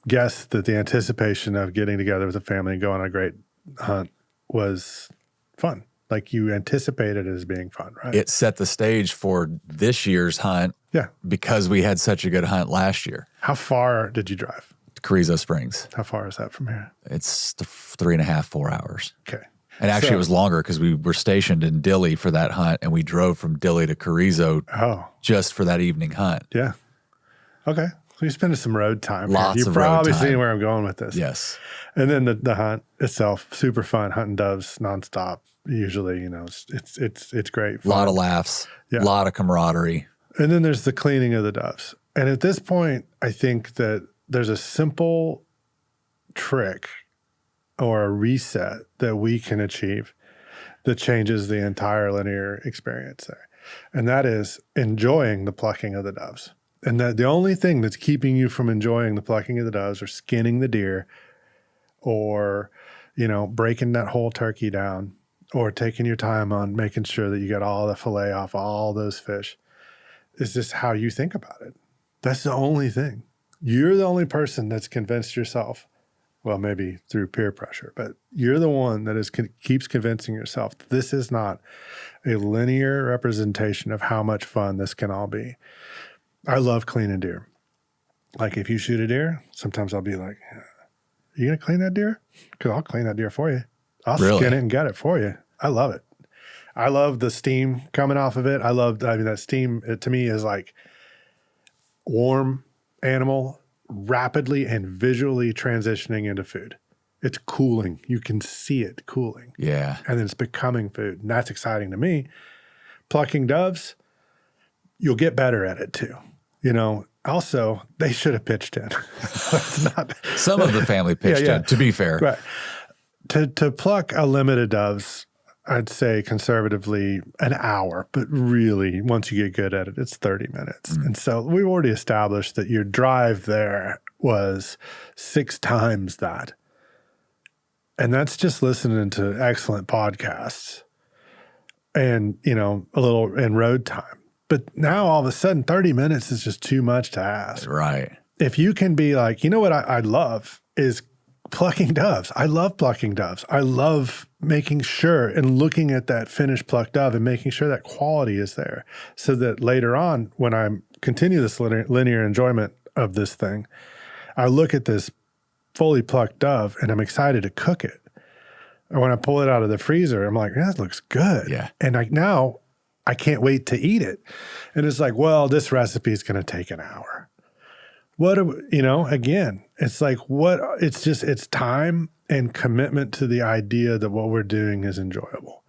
guess that the anticipation of getting together with a family and going on a great hunt was fun. Like you anticipated it as being fun, right? It set the stage for this year's hunt. Yeah, because we had such a good hunt last year. How far did you drive? Carrizo Springs. How far is that from here? It's 3.5, 4 hours. Okay. And actually it was longer because we were stationed in Dilley for that hunt, and we drove from Dilley to Carrizo just for that evening hunt. Yeah. Okay. So you're spending some road time. Lots You're of road time. probably seeing where I'm going with this. Yes. And then the hunt itself, super fun, hunting doves nonstop. Usually, it's great. A lot of laughs, a lot of camaraderie. And then there's the cleaning of the doves. And at this point, I think that there's a simple trick or a reset that we can achieve that changes the entire linear experience there. And that is enjoying the plucking of the doves. And that the only thing that's keeping you from enjoying the plucking of the doves, or skinning the deer, or, breaking that whole turkey down, or taking your time on making sure that you get all the fillet off all those fish, is just how you think about it. That's the only thing. You're the only person that's convinced yourself, well, maybe through peer pressure, but you're the one that keeps convincing yourself that this is not a linear representation of how much fun this can all be. I love cleaning deer. Like if you shoot a deer, sometimes I'll be like, you going to clean that deer? Because I'll clean that deer for you. I'll skin it and gut it for you. I love it. I love the steam coming off of it. That steam, to me, is like warm animal rapidly and visually transitioning into food. It's cooling. You can see it cooling. Yeah. And then it's becoming food. And that's exciting to me. Plucking doves, you'll get better at it too. Also, they should have pitched in. Some of the family pitched in, to be fair. Right. To pluck a limit of doves, I'd say conservatively an hour, but really once you get good at it, it's 30 minutes. And so we've already established that your drive there was 6 times that. And that's just listening to excellent podcasts and, a little in road time. But now all of a sudden 30 minutes is just too much to ask. Right. If you can be like, what I love is plucking doves. I love plucking doves. I love making sure and looking at that finished plucked dove and making sure that quality is there, so that later on when I continue this linear enjoyment of this thing, I look at this fully plucked dove and I'm excited to cook it. Or when I pull it out of the freezer, I'm like, that looks good. Yeah. And now I can't wait to eat it. And it's like, well, this recipe is going to take an hour. Again, it's like it's time and commitment to the idea that what we're doing is enjoyable.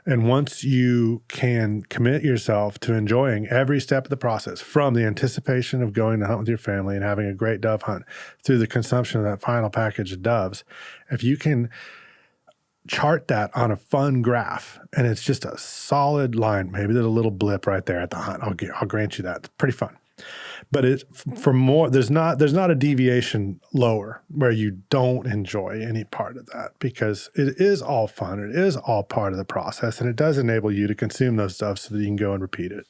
And once you can commit yourself to enjoying every step of the process, from the anticipation of going to hunt with your family and having a great dove hunt through the consumption of that final package of doves, if you can chart that on a fun graph and it's just a solid line, maybe there's a little blip right there at the hunt. I'll grant you that. It's pretty fun. But there's not a deviation lower where you don't enjoy any part of that, because it is all fun. It is all part of the process, and it does enable you to consume those stuff so that you can go and repeat it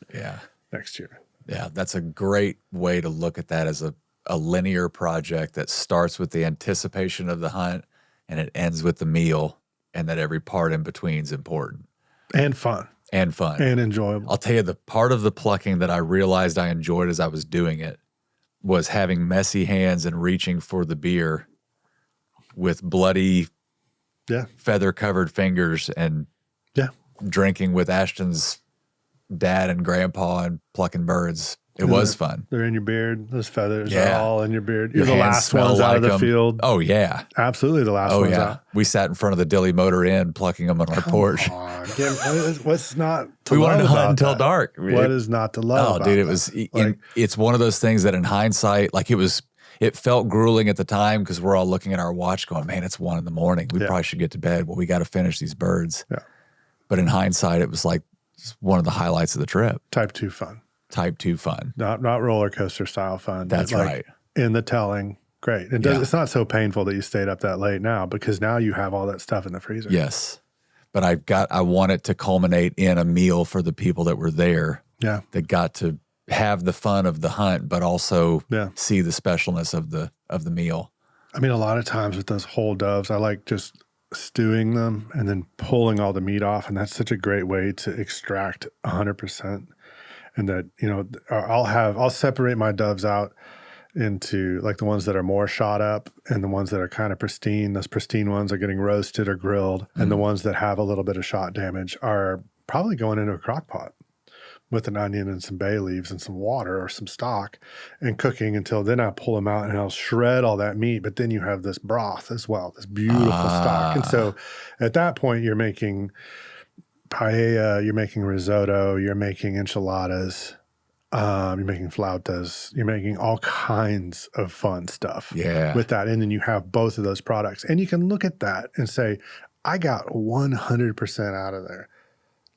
next year. Yeah, that's a great way to look at that, as a linear project that starts with the anticipation of the hunt and it ends with the meal, and that every part in between is important. And fun. And fun. And enjoyable. I'll tell you, the part of the plucking that I realized I enjoyed as I was doing it was having messy hands and reaching for the beer with bloody, feather-covered fingers and drinking with Ashton's dad and grandpa and plucking birds. It was fun. They're in your beard. Those feathers are all in your beard. Your You're the last ones out of the field. Oh, yeah. Absolutely the last ones out. We sat in front of the Dilly Motor Inn plucking them on our porch. What's not to we love wanted to hunt about until that? dark. What is not to love about dude, it that? was it's one of those things that in hindsight, like it felt grueling at the time because we're all looking at our watch going, man, it's 1 a.m. We probably should get to bed. Well, we got to finish these birds. Yeah. But in hindsight, it was like one of the highlights of the trip. Type 2 fun. Type 2 fun. Not roller coaster style fun. That's right. In the telling, great. It's not so painful that you stayed up that late now, because now you have all that stuff in the freezer. Yes. But I want it to culminate in a meal for the people that were there. Yeah. That got to have the fun of the hunt, but also see the specialness of the meal. I mean, a lot of times with those whole doves, I like just stewing them and then pulling all the meat off. And that's such a great way to extract 100%. And that, I'll separate my doves out into like the ones that are more shot up and the ones that are kind of pristine. Those pristine ones are getting roasted or grilled. And the ones that have a little bit of shot damage are probably going into a crock pot with an onion and some bay leaves and some water or some stock and cooking until then I pull them out and I'll shred all that meat. But then you have this broth as well, this beautiful stock. And so at that point, you're making paella, you're making risotto, you're making enchiladas, you're making flautas, you're making all kinds of fun stuff with that. And then you have both of those products. And you can look at that and say, I got 100% out of there.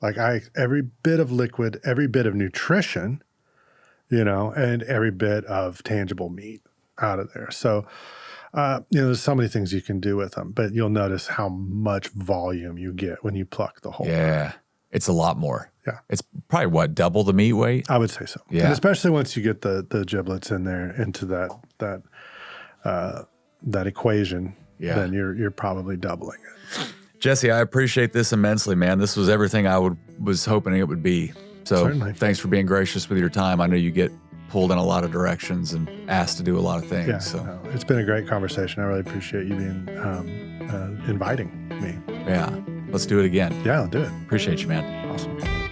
Like every bit of liquid, every bit of nutrition, and every bit of tangible meat out of there. So, there's so many things you can do with them, but you'll notice how much volume you get when you pluck the whole. Yeah. It's a lot more. Yeah. It's probably double the meat weight? I would say so. Yeah. And especially once you get the giblets in there into that equation, then you're probably doubling it. Jesse, I appreciate this immensely, man. This was everything I was hoping it would be. So Certainly. Thanks for being gracious with your time. I know you get pulled in a lot of directions and asked to do a lot of things. Yeah, it's been a great conversation. I really appreciate you being inviting me. Yeah, let's do it again. Yeah, I'll do it. Appreciate you, man. Awesome.